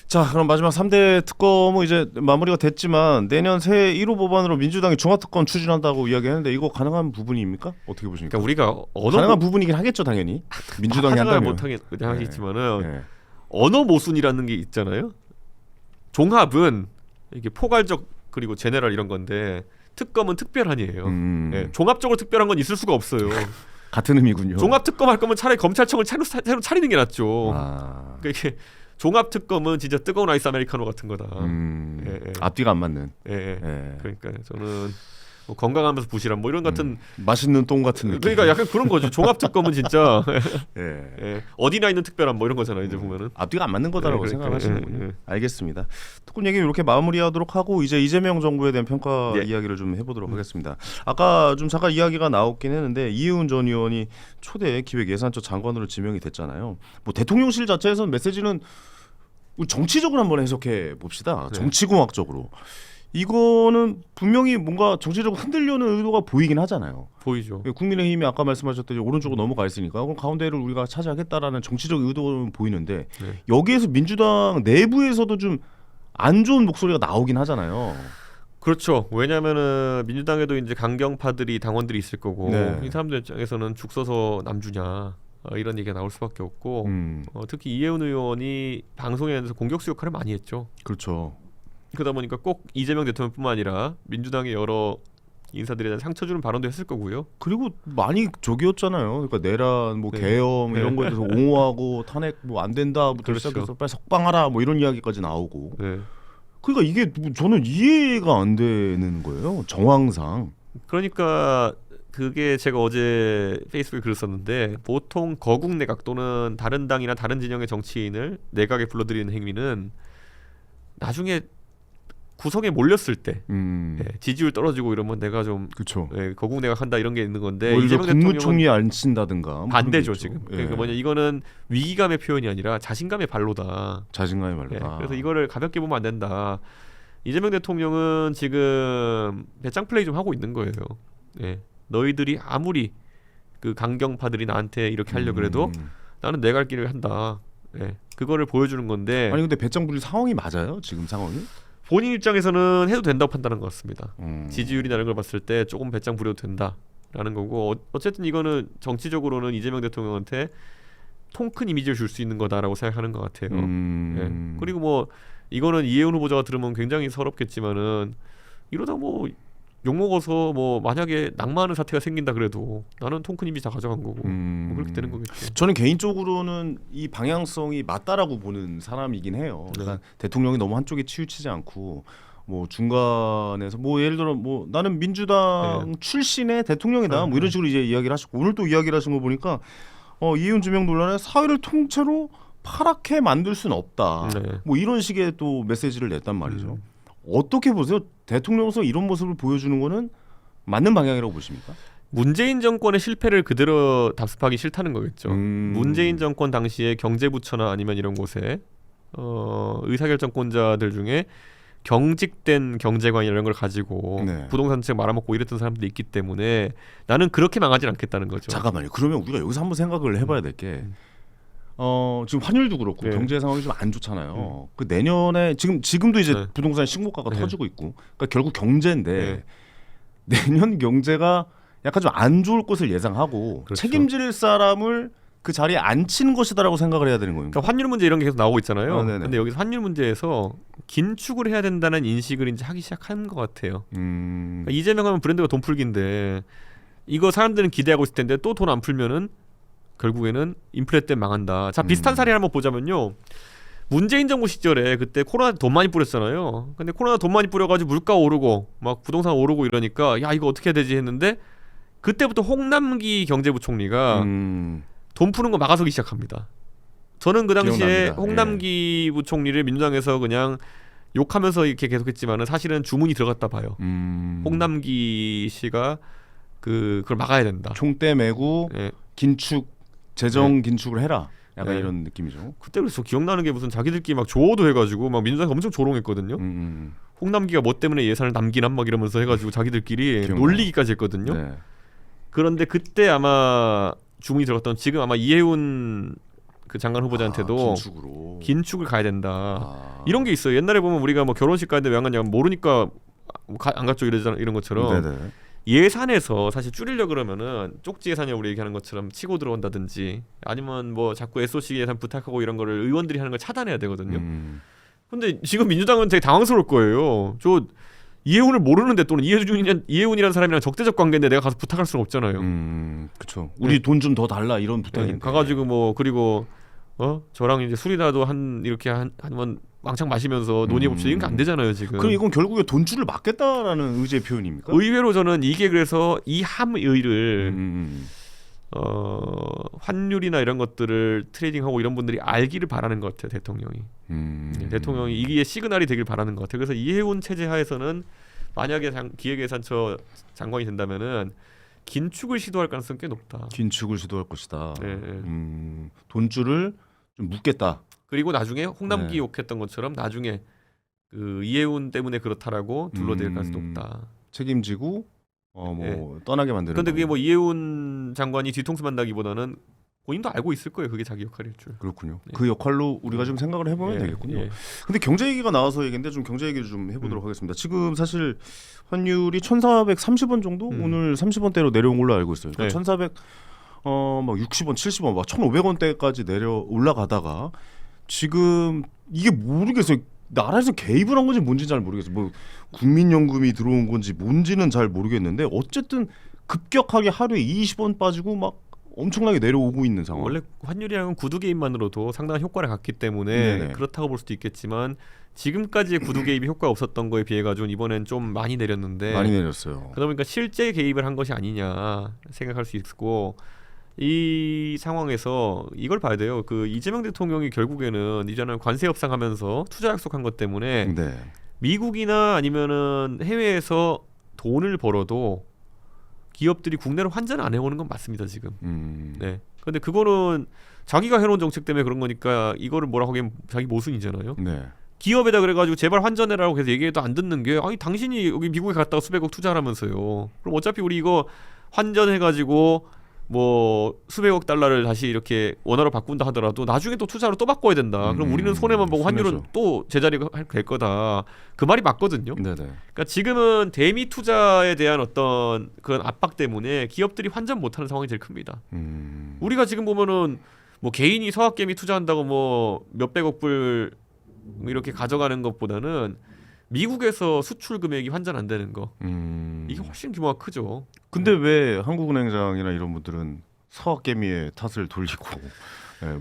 S1: 자, 그럼 마지막 3대 특검은 이제 마무리가 됐지만 내년 새해 1호 법안으로 민주당이 중화특검 추진한다고 이야기했는데 이거 가능한 부분입니까? 어떻게 보십니까?
S2: 그러니까 우리가
S1: 가능한 부분이긴 하겠죠, 당연히. 민주당이 한다면.
S2: 못하겠지만은
S1: 네.
S2: 언어 모순이라는 게 있잖아요. 종합은 이게 포괄적 그리고 제네럴 이런 건데 특검은 특별한이에요. 예, 종합적으로 특별한 건 있을 수가 없어요.
S1: 같은 의미군요.
S2: 종합 특검 할 거면 차라리 검찰청을 새로 차리는 게 낫죠. 그러니까 이게 종합 특검은 진짜 뜨거운 아이스 아메리카노 같은 거다. 예.
S1: 앞뒤가 안 맞는.
S2: 예. 그러니까 저는 건강하면서 부실한 이런 같은
S1: 맛있는 똥 같은 느낌.
S2: 그러니까 약간 그런 거죠. 종합 특검은 진짜
S1: 예.
S2: 어디나 있는 특별한 이런 거잖아요. 이제 보면은
S1: 앞뒤가 안 맞는 거다라고
S2: 그러니까,
S1: 생각하시는군요. 알겠습니다. 특검 얘기 이렇게 마무리하도록 하고 이제 이재명 정부에 대한 평가 이야기를 좀 해보도록 하겠습니다. 아까 좀 잠깐 이야기가 나왔긴 했는데 이혜훈 전 의원이 초대 기획예산처 장관으로 지명이 됐잖아요. 대통령실 자체에서는 메시지는 정치적으로 한번 해석해 봅시다. 정치공학적으로. 이거는 분명히 뭔가 정치적으로 흔들려는 의도가 보이긴 하잖아요.
S2: 보이죠.
S1: 국민의힘이 아까 말씀하셨듯이 오른쪽으로 넘어가 있으니까 그럼 가운데를 우리가 차지하겠다라는 정치적 의도는 보이는데 여기에서 민주당 내부에서도 좀 안 좋은 목소리가 나오긴 하잖아요.
S2: 그렇죠. 왜냐하면은 민주당에도 이제 강경파들이 당원들이 있을 거고 이 사람들 입장에서는 죽 서서 남주냐 이런 얘기가 나올 수밖에 없고 특히 이혜훈 의원이 방송에서 공격수 역할을 많이 했죠.
S1: 그렇죠.
S2: 그러다 보니까 꼭 이재명 대통령뿐만 아니라 민주당의 여러 인사들에 대한 상처 주는 발언도 했을 거고요.
S1: 그리고 많이 저기였잖아요. 그러니까 내란, 계엄 이런 거에 대해서 옹호하고 탄핵 안 된다부터 시작해서 빨리 석방하라 이런 이야기까지 나오고. 그러니까 이게 저는 이해가 안 되는 거예요. 정황상.
S2: 그러니까 그게 제가 어제 페이스북에 글을 썼는데 보통 거국 내각 또는 다른 당이나 다른 진영의 정치인을 내각에 불러들이는 행위는 나중에 구석에 몰렸을 때 지지율 떨어지고 이러면 내가 좀 거국 내각 한다 이런 게 있는 건데
S1: 이재명 국무총리 안 친다든가
S2: 반대죠 지금. 그러니까 이거는 위기감의 표현이 아니라 자신감의 발로다.
S1: 자신감의 발로다.
S2: 그래서 이거를 가볍게 보면 안 된다. 이재명 대통령은 지금 배짱 플레이 좀 하고 있는 거예요. 너희들이 아무리 그 강경파들이 나한테 이렇게 하려고 해도 나는 내 갈 길을 한다. 그거를 보여주는 건데.
S1: 아니 근데 배짱 부릴 상황이 맞아요? 지금 상황이?
S2: 본인 입장에서는 해도 된다고 판단한 것 같습니다. 지지율이라는 걸 봤을 때 조금 배짱 부려도 된다라는 거고 어쨌든 이거는 정치적으로는 이재명 대통령한테 통 큰 이미지를 줄 수 있는 거다라고 생각하는 것 같아요. 그리고 이거는 이혜훈 후보자가 들으면 굉장히 서럽겠지만은 이러다 욕먹어서 만약에 낙마하는 사태가 생긴다 그래도 나는 통 큰 이미지 다 가져간 거고 그렇게 되는 거겠죠.
S1: 저는 개인적으로는 이 방향성이 맞다라고 보는 사람이긴 해요. 그러니까 대통령이 너무 한쪽에 치우치지 않고 중간에서 예를 들어 나는 민주당 출신의 대통령이다 이런 식으로 이제 이야기를 하셨고 오늘 또 이야기를 하신 거 보니까 이혜훈 지명 논란에 사회를 통째로 파랗게 만들 수는 없다. 이런 식의 또 메시지를 냈단 말이죠. 어떻게 보세요? 대통령으로서 이런 모습을 보여주는 거는 맞는 방향이라고 보십니까?
S2: 문재인 정권의 실패를 그대로 답습하기 싫다는 거겠죠. 문재인 정권 당시에 경제부처나 아니면 이런 곳에 의사결정권자들 중에 경직된 경제관 이런 걸 가지고 부동산 정책 말아먹고 이랬던 사람들이 있기 때문에 나는 그렇게 망하진 않겠다는 거죠.
S1: 잠깐만요. 그러면 우리가 여기서 한번 생각을 해봐야 될 게 지금 환율도 그렇고 경제 상황이 좀 안 좋잖아요. 그 내년에 지금도 이제 부동산 신고가가 터지고 있고, 그러니까 결국 경제인데 내년 경제가 약간 좀 안 좋을 것을 예상하고
S2: 그렇죠.
S1: 책임질 사람을 그 자리에 앉힌 것이다라고 생각을 해야 되는 거예요.
S2: 그러니까 환율 문제 이런 게 계속 나오고 있잖아요.
S1: 네네.
S2: 근데 여기서 환율 문제에서 긴축을 해야 된다는 인식을 이제 하기 시작한 것 같아요. 그러니까 이재명 하면 브랜드가 돈 풀기인데 이거 사람들은 기대하고 있을 텐데 또 돈 안 풀면은 결국에는 인플레 때문에 망한다. 자, 비슷한 사례 한번 보자면요. 문재인 정부 시절에 그때 코로나 돈 많이 뿌렸잖아요. 근데 코로나 돈 많이 뿌려가지고 물가 오르고 막 부동산 오르고 이러니까 야 이거 어떻게 해야 되지 했는데 그때부터 홍남기 경제부총리가 돈 푸는 거 막아서기 시작합니다. 저는 그 당시에
S1: 기억납니다.
S2: 홍남기 부총리를 민주당에서 그냥 욕하면서 이렇게 계속했지만은 사실은 주문이 들어갔다 봐요. 홍남기 씨가 그걸 막아야 된다.
S1: 총대 메고
S2: 예.
S1: 긴축 재정 긴축을 해라. 약간
S2: 네.
S1: 이런 느낌이죠.
S2: 그때 그래서 기억나는 게 무슨 자기들끼리 막 조어도 해가지고 막 민주당이 엄청 조롱했거든요. 홍남기가 뭐 때문에 예산을 남기나 막 이러면서 해가지고 자기들끼리
S1: 기억나요.
S2: 놀리기까지 했거든요.
S1: 네.
S2: 그런데 그때 아마 주문이 들어갔던 지금 아마 이해운 그 장관 후보자한테도
S1: 긴축으로.
S2: 긴축을 가야 된다. 이런 게 있어요. 옛날에 보면 우리가 뭐 결혼식 가는데 왜 안 갔냐 모르니까 안 갔죠 이런 것처럼
S1: 네네.
S2: 예산에서 사실 줄이려 그러면은 쪽지 예산이 우리 얘기하는 것처럼 치고 들어온다든지 아니면 뭐 자꾸 SOC 예산 부탁하고 이런 거를 의원들이 하는 걸 차단해야 되거든요. 근데 지금 민주당은 되게 당황스러울 거예요. 저 이해운을 모르는데 또는 이해운이라는 사람이랑 적대적 관계인데 내가 가서 부탁할 수는 없잖아요.
S1: 그렇죠. 우리 돈 좀 더 달라 이런 부탁인데.
S2: 네, 가가지고 뭐 그리고 저랑 이제 술이라도 이렇게 한번 왕창 마시면서 논의해봅시다 이런 게 안 되잖아요 지금.
S1: 그럼 이건 결국에 돈줄을 막겠다라는 의지의 표현입니까?
S2: 의외로 저는 이게 그래서 이 함의를 환율이나 이런 것들을 트레이딩하고 이런 분들이 알기를 바라는 것 같아요 대통령이. 대통령이 이게 시그널이 되길 바라는 것 같아요. 그래서 이해운 체제 하에서는 만약에 기획예산처 장관이 된다면은 긴축을 시도할 가능성이 꽤 높다.
S1: 긴축을 시도할 것이다.
S2: 네.
S1: 돈줄을 좀 묶겠다.
S2: 그리고 나중에 홍남기
S1: 네.
S2: 욕했던 것처럼 나중에 그 이해운 때문에 그렇다라고 둘러댈 가능성이 높다.
S1: 책임지고 떠나게 만드는.
S2: 그런데 그게 뭐 이해운 장관이 뒤통수 만나기보다는 본인도 알고 있을 거예요. 그게 자기 역할일 줄.
S1: 그렇군요.
S2: 네.
S1: 그 역할로 우리가 좀 생각을 해보면 되겠군요.
S2: 예.
S1: 근데 경제 얘기가 나와서 얘기인데 좀 경제 얘기를 좀 해보도록 하겠습니다. 지금 사실 환율이 1,430원 정도 오늘 30원대로 내려온 걸로 알고 있어요. 그러니까 1,400 막 60원, 70원, 막 1,500원대까지 올라가다가 지금 이게 모르겠어요. 나라에서 개입을 한 건지 뭔지 잘 모르겠어요. 뭐 국민연금이 들어온 건지 뭔지는 잘 모르겠는데 어쨌든 급격하게 하루에 20원 빠지고 막 엄청나게 내려오고 있는 상황.
S2: 원래 환율이라는 구두 개입만으로도 상당한 효과를 갖기 때문에
S1: 네네.
S2: 그렇다고 볼 수도 있겠지만 지금까지의 구두 개입이 효과가 없었던 거에 비해 가지고 이번엔 좀 많이 내렸는데
S1: 많이 내렸어요.
S2: 그러다 보니까 실제 개입을 한 것이 아니냐 생각할 수 있고 이 상황에서 이걸 봐야 돼요. 그 이재명 대통령이 결국에는 이제는 관세 협상하면서 투자 약속한 것 때문에
S1: 네.
S2: 미국이나 아니면은 해외에서 돈을 벌어도 기업들이 국내로 환전 안 해오는 건 맞습니다 지금. 네. 근데 그거는 자기가 해놓은 정책 때문에 그런 거니까 이거를 뭐라고 하기엔 자기 모순이잖아요.
S1: 네.
S2: 기업에다 그래가지고 제발 환전해라고 해서 얘기해도 안 듣는 게 아니 당신이 여기 미국에 갔다가 수백억 투자하면서요. 그럼 어차피 우리 이거 환전해가지고 뭐 수백억 달러를 다시 이렇게 원화로 바꾼다 하더라도 나중에 또 투자로 또 바꿔야 된다. 그럼 우리는 손해만 보고 환율은
S1: 손해죠.
S2: 또 제자리가 될 거다. 그 말이 맞거든요.
S1: 네네.
S2: 그러니까 지금은 대미 투자에 대한 어떤 그런 압박 때문에 기업들이 환전 못하는 상황이 제일 큽니다. 우리가 지금 보면은 뭐 개인이 서학개미 투자한다고 뭐 몇백억 불 이렇게 가져가는 것보다는 미국에서 수출 금액이 환전 안 되는 거 이게 훨씬 규모가 크죠.
S1: 근데 왜 한국은행장이나 이런 분들은 서학개미의 탓을 돌리고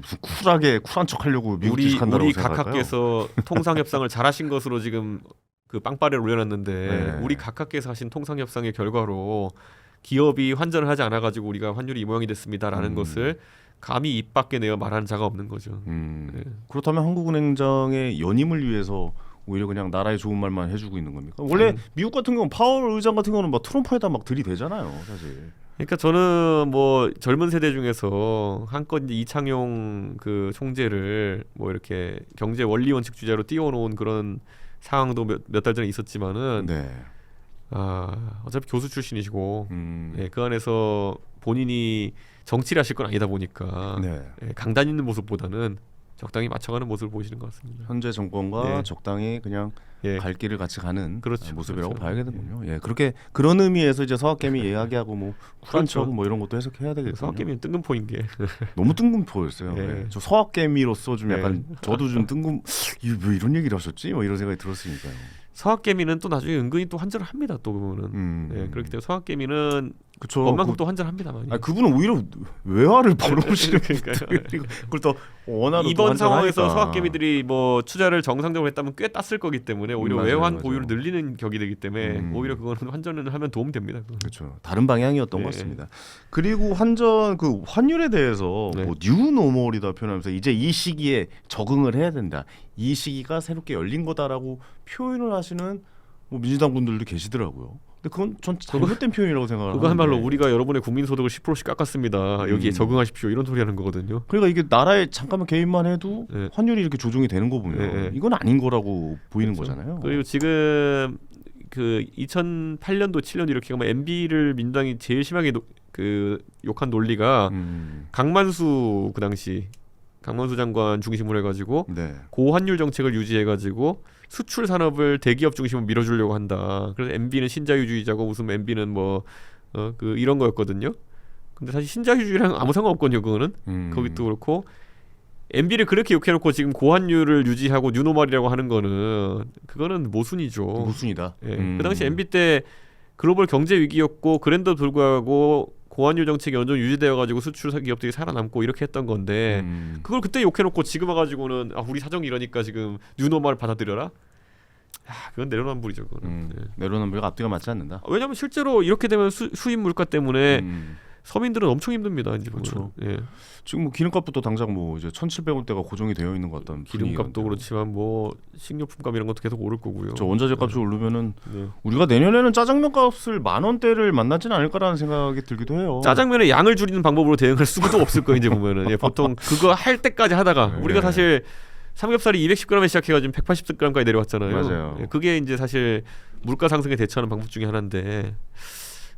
S1: 무슨 쿨한 척하려고 미국 주식한다고
S2: 우리
S1: 생각할까요?
S2: 각하께서 통상 협상을 잘하신 것으로 지금 그 빵빠레를 올려놨는데
S1: 네.
S2: 우리 각하께서 하신 통상 협상의 결과로 기업이 환전을 하지 않아 가지고 우리가 환율이 이 모양이 됐습니다라는 것을 감히 입 밖에 내어 말하는 자가 없는 거죠. 네.
S1: 그렇다면 한국은행장의 연임을 위해서 오히려 그냥 나라에 좋은 말만 해주고 있는 겁니까? 원래 미국 같은 경우는 파월 의장 같은 경우는 막 트럼프에다 막 들이대잖아요, 사실.
S2: 그러니까 저는 뭐 젊은 세대 중에서 한껏 이제 이창용 그 총재를 뭐 이렇게 경제 원리 원칙 주자로 띄워놓은 그런 상황도 몇 달 전에 있었지만은
S1: 네.
S2: 어차피 교수 출신이시고 그 안에서 본인이 정치를 하실 건 아니다 보니까
S1: 네.
S2: 강단 있는 모습보다는 적당히 맞춰가는 모습을 보이시는 것 같습니다.
S1: 현재 정권과
S2: 네.
S1: 적당히 그냥
S2: 예.
S1: 갈 길을 같이 가는
S2: 그렇죠.
S1: 모습이라고
S2: 그렇죠.
S1: 봐야겠군요. 예, 그렇게 그런 의미에서 이제 서학개미 이야기하고 뭐 쿨한
S2: 그렇죠.
S1: 척 뭐 이런 것도 해석해야 되겠군요.
S2: 서학개미는 뜬금포인 게
S1: 너무 뜬금포였어요.
S2: 예.
S1: 예. 저 서학개미로서 좀
S2: 예.
S1: 약간 저도 좀 왜 이런 얘기를 하셨지? 뭐 이런 생각이 들었으니까요.
S2: 서학개미는 또 나중에 은근히 또 환절을 합니다. 또 그거는 예, 그렇기 때문에 서학개미는
S1: 그쵸.
S2: 원만큼 또 환절합니다. 많이.
S1: 그분은 오히려 외화를 벌어오시는
S2: 그러니까요.
S1: 그걸 또 원화로
S2: 이번 상황에서
S1: 환전하니까.
S2: 서학개미들이 뭐 투자를 정상적으로 했다면 꽤 땄을 거기 때문에 오히려
S1: 맞아요,
S2: 외환
S1: 맞아요.
S2: 보유를 늘리는 격이 되기 때문에 오히려 그거는 환전을 하면 도움 됩니다.
S1: 그렇죠. 다른 방향이었던
S2: 예.
S1: 것 같습니다. 그리고 그 환율에 대해서
S2: 네.
S1: 뭐 뉴노멀이다 표현하면서 이제 이 시기에 적응을 해야 된다. 이 시기가 새롭게 열린 거다라고 표현을 하시는 뭐 민주당 분들도 계시더라고요. 근데 그건 전 잘못된 표현이라고 생각을 하는데.
S2: 그거야말로 우리가 여러분의 국민소득을 10%씩 깎았습니다. 여기에 적응하십시오. 이런 소리 하는 거거든요.
S1: 그러니까 이게 나라에 잠깐만 개입만 해도
S2: 네.
S1: 환율이 이렇게 조정이 되는 거 보면
S2: 네.
S1: 이건 아닌 거라고 보이는
S2: 그렇죠.
S1: 거잖아요.
S2: 그리고 지금 그 2008년도 7년도 이렇게 가면 MB를 민주당이 제일 심하게 욕한 논리가 강만수 그 당시 강만수 장관 중심으로 해가지고
S1: 네.
S2: 고환율 정책을 유지해가지고 수출 산업을 대기업 중심으로 밀어주려고 한다. 그래서 MB는 신자유주의자고 무슨 MB는 이런 거였거든요. 근데 사실 신자유주의랑 아무 상관없거든요. 그거는 거기도 그렇고 MB를 그렇게 욕해놓고 지금 고환율을 유지하고 뉴노멀이라고 하는 거는 그거는 모순이죠.
S1: 모순이다.
S2: 예. 그 당시 MB 때 글로벌 경제 위기였고 그런데도 불구하고 고환율 정책이 어느 정도 유지되어가지고 수출 기업들이 살아남고 이렇게 했던 건데 그걸 그때 욕해놓고 지금 와가지고는 우리 사정이 이러니까 지금 뉴노멀을 받아들여라? 그건 내로남불이죠. 그거는. 예.
S1: 내로남불과 앞뒤가 맞지 않는다.
S2: 왜냐하면 실제로 이렇게 되면 수입 물가 때문에 서민들은 엄청 힘듭니다. 이제
S1: 그렇죠.
S2: 예.
S1: 지금 뭐 기름값도 당장 뭐 이제 1,700원대가 고정이 되어 있는 것 같다는
S2: 기름값도 그렇지만 뭐 식료품값 이런 것도 계속 오를 거고요.
S1: 저 원자재 값이 오르면은
S2: 네.
S1: 우리가 내년에는 짜장면 값을 10,000원대를 만나지는 않을까라는 생각이 들기도 해요.
S2: 짜장면의 양을 줄이는 방법으로 대응할 수도 없을 거예요. 이제 보면은 예, 보통 그거 할 때까지 하다가 우리가 사실 삼겹살이 210g에 시작해가지고 180g까지 내려왔잖아요.
S1: 맞아요.
S2: 예, 그게 이제 사실 물가 상승에 대처하는 방법 중에 하나인데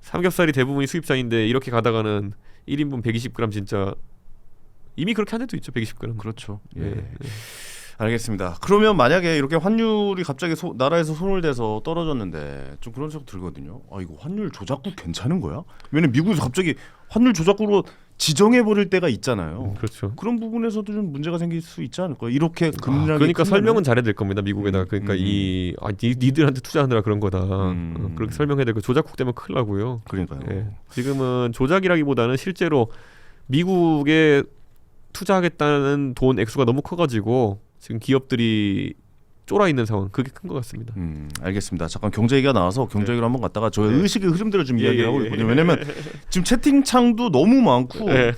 S2: 삼겹살이 대부분이 수입산인데 이렇게 가다가는 1인분 120g 진짜 이미 그렇게 한 데도 있죠. 120g.
S1: 그렇죠. 예.
S2: 예.
S1: 알겠습니다. 그러면 만약에 이렇게 환율이 갑자기 나라에서 손을 대서 떨어졌는데 좀 그런 생각 들거든요. 이거 환율 조작국 괜찮은 거야? 왜냐면 미국에서 갑자기 환율 조작국으로 지정해 버릴 때가 있잖아요.
S2: 그렇죠.
S1: 그런 부분에서도 좀 문제가 생길 수 있지 않을까? 이렇게 금리가
S2: 그러니까 설명은 잘해야 될 겁니다. 미국에다가 그러니까 니들한테 투자하느라 그런 거다. 그렇게 설명해야 되고 조작국 되면 큰일 나고요.
S1: 그러니까요.
S2: 예. 지금은 조작이라기보다는 실제로 미국에 투자하겠다는 돈 액수가 너무 커가지고 지금 기업들이 쫄아 있는 상황 그게 큰 것 같습니다.
S1: 알겠습니다. 잠깐 경제 얘기가 나와서 경제 얘기를 한번 갔다가 저의 의식의 흐름대로 좀 이야기를 하고 있거든요.
S2: 예.
S1: 왜냐면 지금 채팅창도 너무 많고
S2: 예.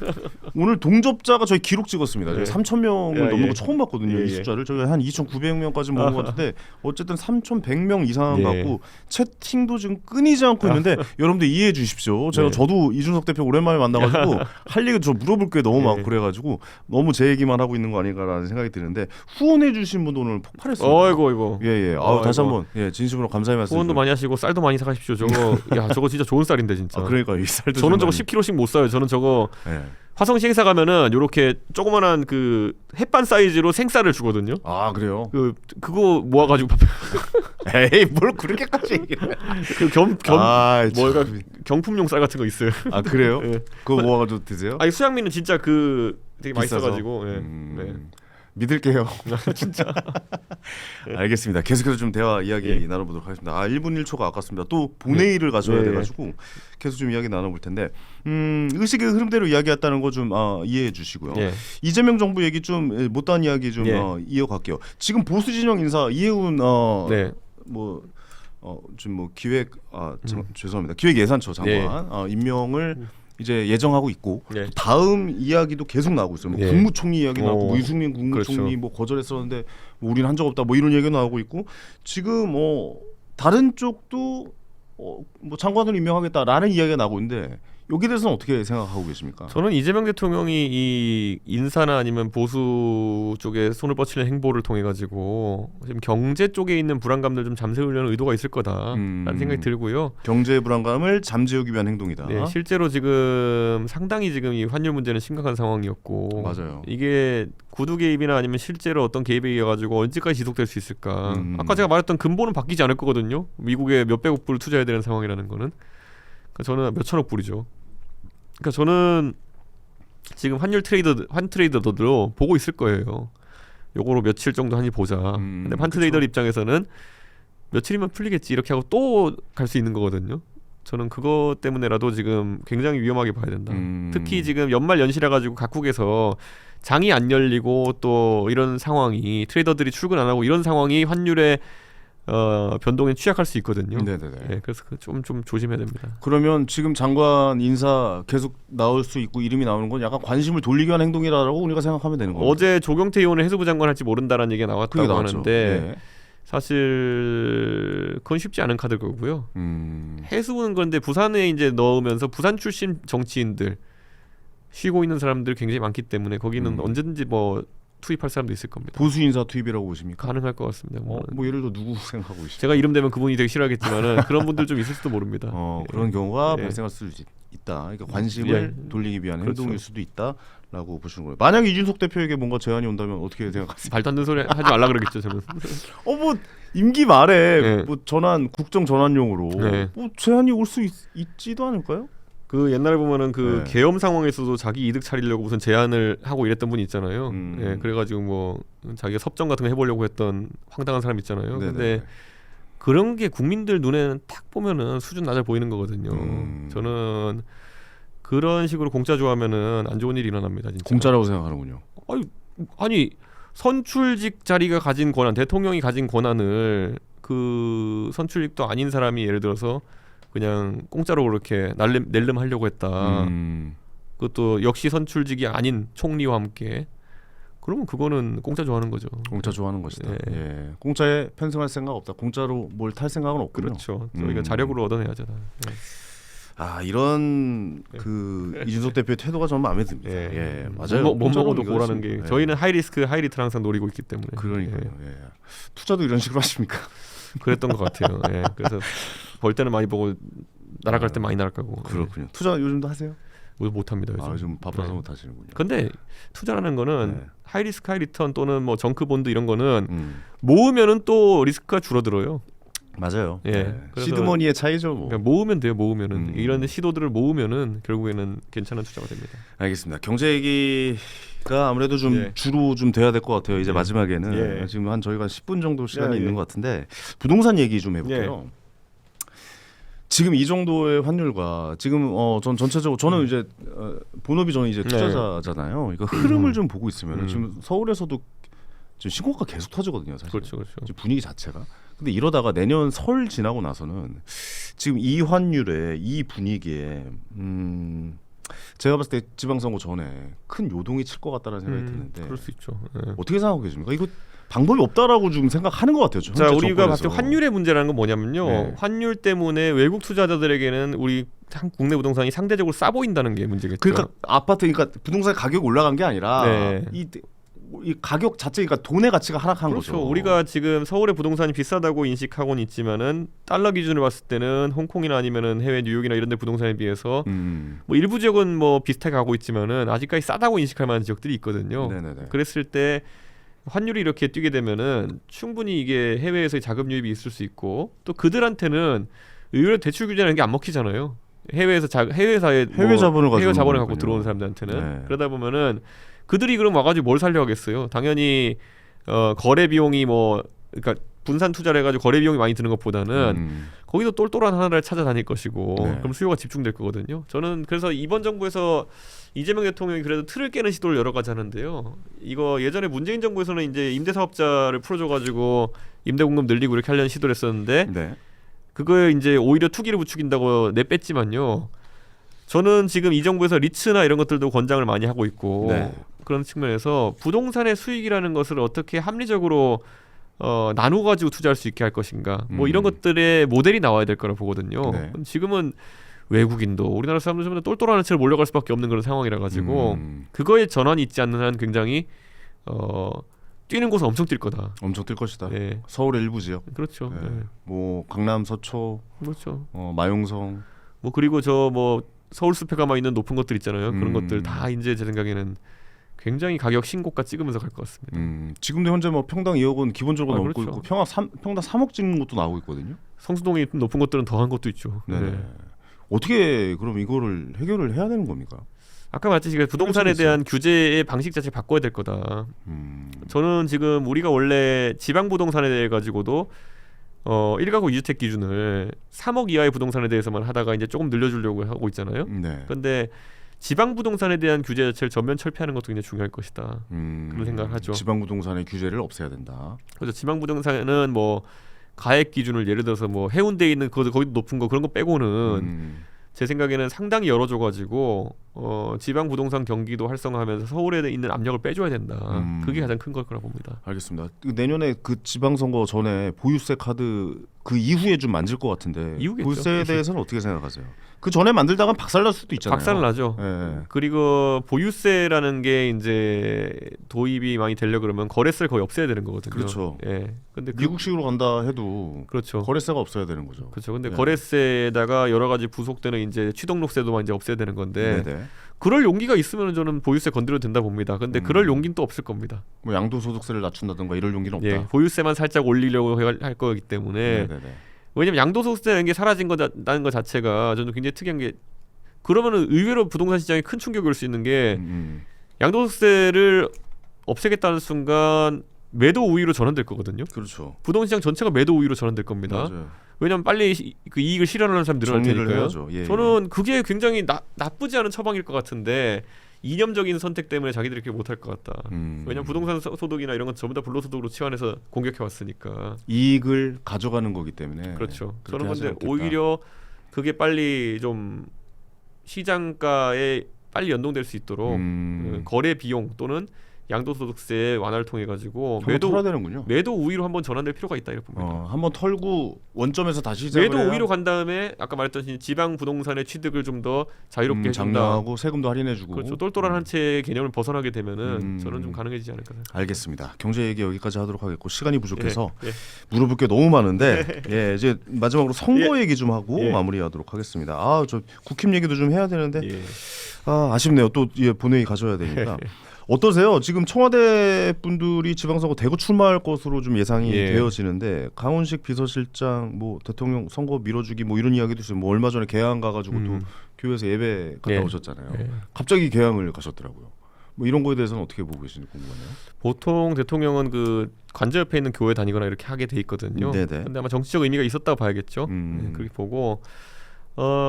S1: 오늘 동접자가 저희 기록 찍었습니다. 저희
S2: 예.
S1: 3,000명을
S2: 예,
S1: 넘는
S2: 예.
S1: 거 처음 봤거든요.
S2: 예,
S1: 이 숫자를 저희가 한 2,900명까지 모은 것 같은데 어쨌든 3,100명 이상
S2: 예.
S1: 갖고 채팅도 지금 끊이지 않고 있는데 여러분들 이해해 주십시오.
S2: 네.
S1: 저도 이준석 대표 오랜만에 만나가지고 할 얘기 저 물어볼 게 너무 많고 그래가지고 너무 제 얘기만 하고 있는 거 아닌가라는 생각이 드는데 후원해 주신 분도 오늘 폭발했습니다.
S2: 어이구.
S1: 예. 다시 한번 진심으로 감사의 말씀.
S2: 후원도 많이 하시고 쌀도 많이 사가십시오. 저거 진짜 좋은 쌀인데 진짜.
S1: 그러니까 이 쌀도
S2: 저는 저거
S1: 많이.
S2: 10kg씩 못 사요. 저는 저거
S1: 예.
S2: 화성시 행사 가면은 요렇게 조그만한 그 햇반 사이즈로 생쌀을 주거든요.
S1: 그래요?
S2: 그거 모아가지고
S1: 에이 뭘 그렇게까지 얘기를
S2: 뭐가 경품용 쌀 같은 거 있어요.
S1: 그래요?
S2: 예.
S1: 그거 모아가지고 드세요?
S2: 아니 수양미는 진짜 되게
S1: 비싸서?
S2: 맛있어가지고. 예. 네.
S1: 믿을게요.
S2: 진짜.
S1: 알겠습니다. 계속해서 좀 대화 이야기 나눠보도록 하겠습니다. 1분 1초가 아깝습니다. 또 본회의를 가져야 돼가지고 계속 좀 이야기 나눠볼 텐데 의식의 흐름대로 이야기했다는 거 좀 이해해 주시고요. 이재명 정부 얘기 좀 못다한 이야기 좀 이어갈게요. 지금 보수 진영 인사 이해운 기획 죄송합니다. 기획예산처 장관 임명을 이제 예정하고 있고 또 다음 이야기도 계속 나오고 있어요. 뭐 국무총리 이야기 나오고 뭐 유승민 국무총리
S2: 그렇죠.
S1: 뭐 거절했었는데 뭐 우리는 한 적 없다 뭐 이런 얘기가 나오고 있고 지금 다른 쪽도 뭐 장관을 임명하겠다라는 이야기가 나오고 있는데 여기에 대해서는 어떻게 생각하고 계십니까?
S2: 저는 이재명 대통령이 이 인사나 아니면 보수 쪽에 손을 뻗치는 행보를 통해 가지고 지금 경제 쪽에 있는 불안감들 좀 잠재우려는 의도가 있을 거다라는 생각이 들고요.
S1: 경제 불안감을 잠재우기 위한 행동이다.
S2: 네, 실제로 지금 상당히 지금 이 환율 문제는 심각한 상황이었고,
S1: 맞아요.
S2: 이게 구두 개입이나 아니면 실제로 어떤 개입에 의해 가지고 언제까지 지속될 수 있을까? 아까 제가 말했던 근본은 바뀌지 않을 거거든요. 미국에 몇백억 불을 투자해야 되는 상황이라는 거는. 그러니까 저는 몇천억 불이죠. 그러니까 저는 지금 환 트레이더들도 보고 있을 거예요. 요거로 며칠 정도 하니 보자. 근데 환 트레이더 입장에서는 며칠이면 풀리겠지 이렇게 하고 또 갈 수 있는 거거든요. 저는 그것 때문에라도 지금 굉장히 위험하게 봐야 된다. 특히 지금 연말 연시라 가지고 각국에서 장이 안 열리고 또 이런 상황이 트레이더들이 출근 안 하고 이런 상황이 환율의 변동에 취약할 수 있거든요.
S1: 네네네.
S2: 네, 그래서 좀 조심해야 됩니다.
S1: 그러면 지금 장관 인사 계속 나올 수 있고 이름이 나오는 건 약간 관심을 돌리기 위한 행동이라고 우리가 생각하면 되는 거죠.
S2: 어제 조경태 의원을 해수부 장관 할지 모른다라는 얘기가 나왔다고 하는데
S1: 네.
S2: 사실 그건 쉽지 않은 카드일 거고요. 해수부는 그런데 부산에 이제 넣으면서 부산 출신 정치인들 쉬고 있는 사람들 굉장히 많기 때문에 거기는 언제든지 뭐 투입할 사람도 있을 겁니다.
S1: 보수 인사 투입이라고 보십니까?
S2: 가능할 것 같습니다.
S1: 뭐 예를 들어 누구 생각하고 계십니까?
S2: 제가 이름 대면 그분이 되게 싫어하겠지만은 그런 분들 좀 있을 수도 모릅니다.
S1: 그런 경우가
S2: 예.
S1: 발생할 수 있다. 그러니까 관심을 돌리기 위한
S2: 그렇죠.
S1: 행동일 수도 있다라고 보시는 거예요. 만약 이준석 대표에게 뭔가 제안이 온다면 어떻게 생각하세요?
S2: 말도 안 되는 소리 하지 말라 그러겠죠 저는.
S1: 뭐 임기 말에
S2: 네.
S1: 뭐 국정 전환용으로
S2: 네.
S1: 뭐 제안이 올 수 있지도 않을까요?
S2: 그 옛날에 보면은 그
S1: 네.
S2: 계엄 상황에서도 자기 이득 차리려고 무슨 제안을 하고 이랬던 분이 있잖아요. 예, 그래가지고 뭐 자기가 섭정 같은 거 해보려고 했던 황당한 사람 있잖아요.
S1: 네네.
S2: 근데 그런 게 국민들 눈에는 딱 보면은 수준 낮아 보이는 거거든요. 저는 그런 식으로 공짜 좋아하면은 안 좋은 일이 일어납니다. 진짜.
S1: 공짜라고 생각하는군요.
S2: 아니 선출직 자리가 가진 권한, 대통령이 가진 권한을 그 선출직도 아닌 사람이 예를 들어서 그냥 공짜로 그렇게 낼름 하려고 했다. 그것도 역시 선출직이 아닌 총리와 함께. 그러면 그거는 공짜 좋아하는 거죠.
S1: 공짜 좋아하는 것이다.
S2: 네.
S1: 예. 공짜에 편승할 생각 없다. 공짜로 뭘 탈 생각은 없군요.
S2: 그렇죠. 저희가 자력으로 얻어내야죠. 네.
S1: 이런 그 이준석 대표의 태도가 저는 마음에 듭니다. 예, 맞아요.
S2: 못
S1: 공짜로
S2: 먹어도 고라는 게 저희는 하이 리스크 하이 리턴 항상 노리고 있기 때문에.
S1: 그러니까요. 예. 투자도 이런 식으로 하십니까?
S2: 그랬던 것 같아요. 예. 그래서 벌 때는 많이 보고 날아갈 때 많이 날아가고.
S1: 그렇군요. 투자 요즘도 하세요?
S2: 못 합니다. 요즘.
S1: 요즘 바빠서 못 하시는군요.
S2: 근데 투자라는 거는 하이 리스크 하이 리턴 또는 뭐 정크 본드 이런 거는 모으면은 또 리스크가 줄어들어요.
S1: 맞아요.
S2: 예.
S1: 시드머니의 차이죠. 뭐.
S2: 그러니까 모으면 돼요. 모으면은 이런 시도들을 모으면은 결국에는 괜찮은 투자가 됩니다.
S1: 알겠습니다. 경제 얘기가 아무래도 좀 주로 좀 돼야 될 것 같아요. 이제 마지막에는 지금 한 저희가 10분 정도 시간이 있는 것 같은데 부동산 얘기 좀 해볼게요. 지금 이 정도의 환율과 지금 전 전체적으로 저는 이제 본업이 저는 이제 투자자잖아요. 이거 흐름을 좀 보고 있으면 지금 서울에서도 지금 신고가 계속 터지거든요. 사실.
S2: 그렇죠.
S1: 지금 분위기 자체가. 근데 이러다가 내년 설 지나고 나서는 지금 이 환율에 이 분위기에 제가 봤을 때 지방선거 전에 큰 요동이 칠 것 같다는 생각이 드는데
S2: 그럴 수 있죠.
S1: 어떻게 생각하고 계십니까? 이거 방법이 없다라고 좀 생각하는 것 같아요.
S2: 자, 우리가 봤을 때 환율의 문제라는 건 뭐냐면요.
S1: 네.
S2: 환율 때문에 외국 투자자들에게는 우리 국내 부동산이 상대적으로 싸 보인다는 게 문제겠죠.
S1: 그러니까 그러니까 부동산 가격이 올라간 게 아니라 이 가격 자체, 그러니까 돈의 가치가 하락한
S2: 그렇죠.
S1: 거죠.
S2: 우리가 지금 서울의 부동산이 비싸다고 인식하고는 있지만은 달러 기준으로 봤을 때는 홍콩이나 아니면은 해외 뉴욕이나 이런 데 부동산에 비해서 뭐 일부 지역은 뭐 비슷하게 가고 있지만은 아직까지 싸다고 인식할 만한 지역들이 있거든요.
S1: 네네네.
S2: 그랬을 때 환율이 이렇게 뛰게 되면은 충분히 이게 해외에서의 자금 유입이 있을 수 있고 또 그들한테는 의외로 대출 규제라는 게 안 먹히잖아요. 해외 자본을 갖고 들어온 사람들한테는. 그러다 보면은 그들이 그럼 와가지고 뭘 살려 하겠어요? 당연히 거래 비용이 그러니까 분산 투자를 해가지고 거래 비용이 많이 드는 것보다는 거기도 똘똘한 하나를 찾아다닐 것이고 그럼 수요가 집중될 거거든요. 저는 그래서 이번 정부에서 이재명 대통령이 그래도 틀을 깨는 시도를 여러 가지 하는데요. 이거 예전에 문재인 정부에서는 이제 임대사업자를 풀어줘가지고 임대 공급 늘리고 이렇게 하려는 시도를 했었는데 그거에 이제 오히려 투기를 부추긴다고 내뺐지만요. 저는 지금 이 정부에서 리츠나 이런 것들도 권장을 많이 하고 있고 그런 측면에서 부동산의 수익이라는 것을 어떻게 합리적으로 나눠가지고 투자할 수 있게 할 것인가 뭐 이런 것들의 모델이 나와야 될 거라 보거든요. 지금은 외국인도 우리나라 사람들 좀 똘똘한 채로 몰려갈 수밖에 없는 그런 상황이라 가지고 그거에 전환이 있지 않는 한 굉장히 뛰는 곳은 엄청 뛸 거다.
S1: 엄청 뛸 것이다.
S2: 예.
S1: 서울의 일부 지역.
S2: 그렇죠.
S1: 예.
S2: 예.
S1: 뭐 강남, 서초,
S2: 그렇죠.
S1: 마용성.
S2: 뭐 그리고 저 뭐 서울 숲에가만 있는 높은 것들 있잖아요. 그런 것들 다 이제 제 생각에는 굉장히 가격 신고가 찍으면서 갈 것 같습니다.
S1: 지금도 현재 뭐 평당 2억 원 기본적으로 넘고
S2: 그렇죠.
S1: 있고 평당 3억 찍는 것도 나오고 있거든요.
S2: 성수동이 높은 것들은 더한 것도 있죠.
S1: 네.
S2: 네.
S1: 어떻게 그럼 이거를 해결을 해야 되는 겁니까?
S2: 아까 말했듯이 부동산에 대한 규제의 방식 자체 바꿔야 될 거다. 저는 지금 우리가 원래 지방 부동산에 대해 가지고도 1가구 2주택 기준을 3억 이하의 부동산에 대해서만 하다가 이제 조금 늘려주려고 하고 있잖아요.
S1: 네.
S2: 그런데 지방 부동산에 대한 규제 자체를 전면 철폐하는 것도 굉장히 중요할 것이다. 그런 생각을 하죠.
S1: 지방 부동산의 규제를 없애야 된다.
S2: 그래서 지방 부동산은 뭐 가액 기준을 예를 들어서 뭐 해운대에 있는 거기도 높은 거 그런 거 빼고는 제 생각에는 상당히 열어줘가지고 지방 부동산 경기도 활성화하면서 서울에 있는 압력을 빼줘야 된다. 그게 가장 큰 걸 거라 봅니다.
S1: 알겠습니다. 내년에 그 지방선거 전에 보유세 카드 그 이후에 좀 만질 것 같은데
S2: 이후겠죠.
S1: 보유세에 대해서는 어떻게 생각하세요? 그 전에 만들다가 박살날 수도 있잖아요.
S2: 박살나죠.
S1: 네.
S2: 그리고 보유세라는 게 이제 도입이 많이 되려 그러면 거래세를 거의 없애야 되는 거거든요.
S1: 그렇죠.
S2: 예. 근데
S1: 미국식으로 간다 해도
S2: 그렇죠.
S1: 거래세가 없어야 되는 거죠.
S2: 그렇죠. 근데
S1: 네.
S2: 거래세에다가 여러 가지 부속되는 이제 취등록세도 이제 없애야 되는 건데
S1: 네네.
S2: 그럴 용기가 있으면 저는 보유세 건드려도 된다 봅니다. 근데 그럴 용기는 또 없을 겁니다.
S1: 뭐 양도소득세를 낮춘다든가 이럴 용기는 없다.
S2: 예, 보유세만 살짝 올리려고 할 거기 때문에
S1: 네네네.
S2: 왜냐면 양도소득세라는 게 사라진 거다는 것 자체가 저는 굉장히 특이한 게 그러면은 의외로 부동산 시장에 큰 충격이 올 수 있는 게 양도소득세를 없애겠다는 순간 매도 우위로 전환될 거거든요.
S1: 그렇죠.
S2: 부동산 시장 전체가 매도 우위로 전환될 겁니다.
S1: 맞아요.
S2: 왜냐면 빨리 그 이익을 실현하는 사람이 늘어날
S1: 정리를
S2: 테니까요.
S1: 해야죠. 예,
S2: 저는 그게 굉장히 나쁘지 않은 처방일 것 같은데 이념적인 선택 때문에 자기들이 그렇게 못할 것 같다. 왜냐면 부동산 소득이나 이런 건 전부 다 불로소득으로 치환해서 공격해 왔으니까.
S1: 이익을 가져가는 거기 때문에.
S2: 그렇죠.
S1: 그렇게
S2: 저는
S1: 하지
S2: 근데
S1: 않겠다.
S2: 오히려 그게 빨리 좀 시장가에 빨리 연동될 수 있도록 거래 비용 또는 양도소득세 완화를 통해 가지고
S1: 한번 털어야 되는군요.
S2: 매도 우위로 한번 전환될 필요가 있다 이렇게 봅니다.
S1: 한번 털고 원점에서 다시 시작을
S2: 매도
S1: 해야
S2: 우위로 간 다음에 아까 말했던 지방 부동산의 취득을 좀 더 자유롭게 해준다.
S1: 장려하고 세금도 할인해주고.
S2: 그렇죠. 똘똘한 한 채의 개념을 벗어나게 되면은 저는 좀 가능해지지 않을까 생각합니다.
S1: 알겠습니다. 경제 얘기 여기까지 하도록 하겠고 시간이 부족해서
S2: 예.
S1: 물어볼 게 너무 많은데 예, 이제 마지막으로 선거 얘기 좀 하고
S2: 예.
S1: 마무리하도록 하겠습니다. 저 국힘 얘기도 좀 해야 되는데
S2: 예.
S1: 아쉽네요. 또 본회의 가져야 되니까. 어떠세요? 지금 청와대 분들이 지방선거 대거 출마할 것으로 좀 예상이
S2: 예.
S1: 되어지는데 강훈식 비서실장 뭐 대통령 선거 밀어주기 뭐 이런 이야기도 있어요. 뭐 얼마 전에 개항 가가지고 또 교회에서 예배 갔다
S2: 예.
S1: 오셨잖아요.
S2: 예.
S1: 갑자기 개항을 가셨더라고요. 뭐 이런 거에 대해서는 어떻게 보고 계시는지 궁금하네요.
S2: 보통 대통령은 그 관저 옆에 있는 교회 다니거나 이렇게 하게 돼 있거든요.
S1: 네네.
S2: 근데 아마 정치적 의미가 있었다고 봐야겠죠. 네, 그렇게 보고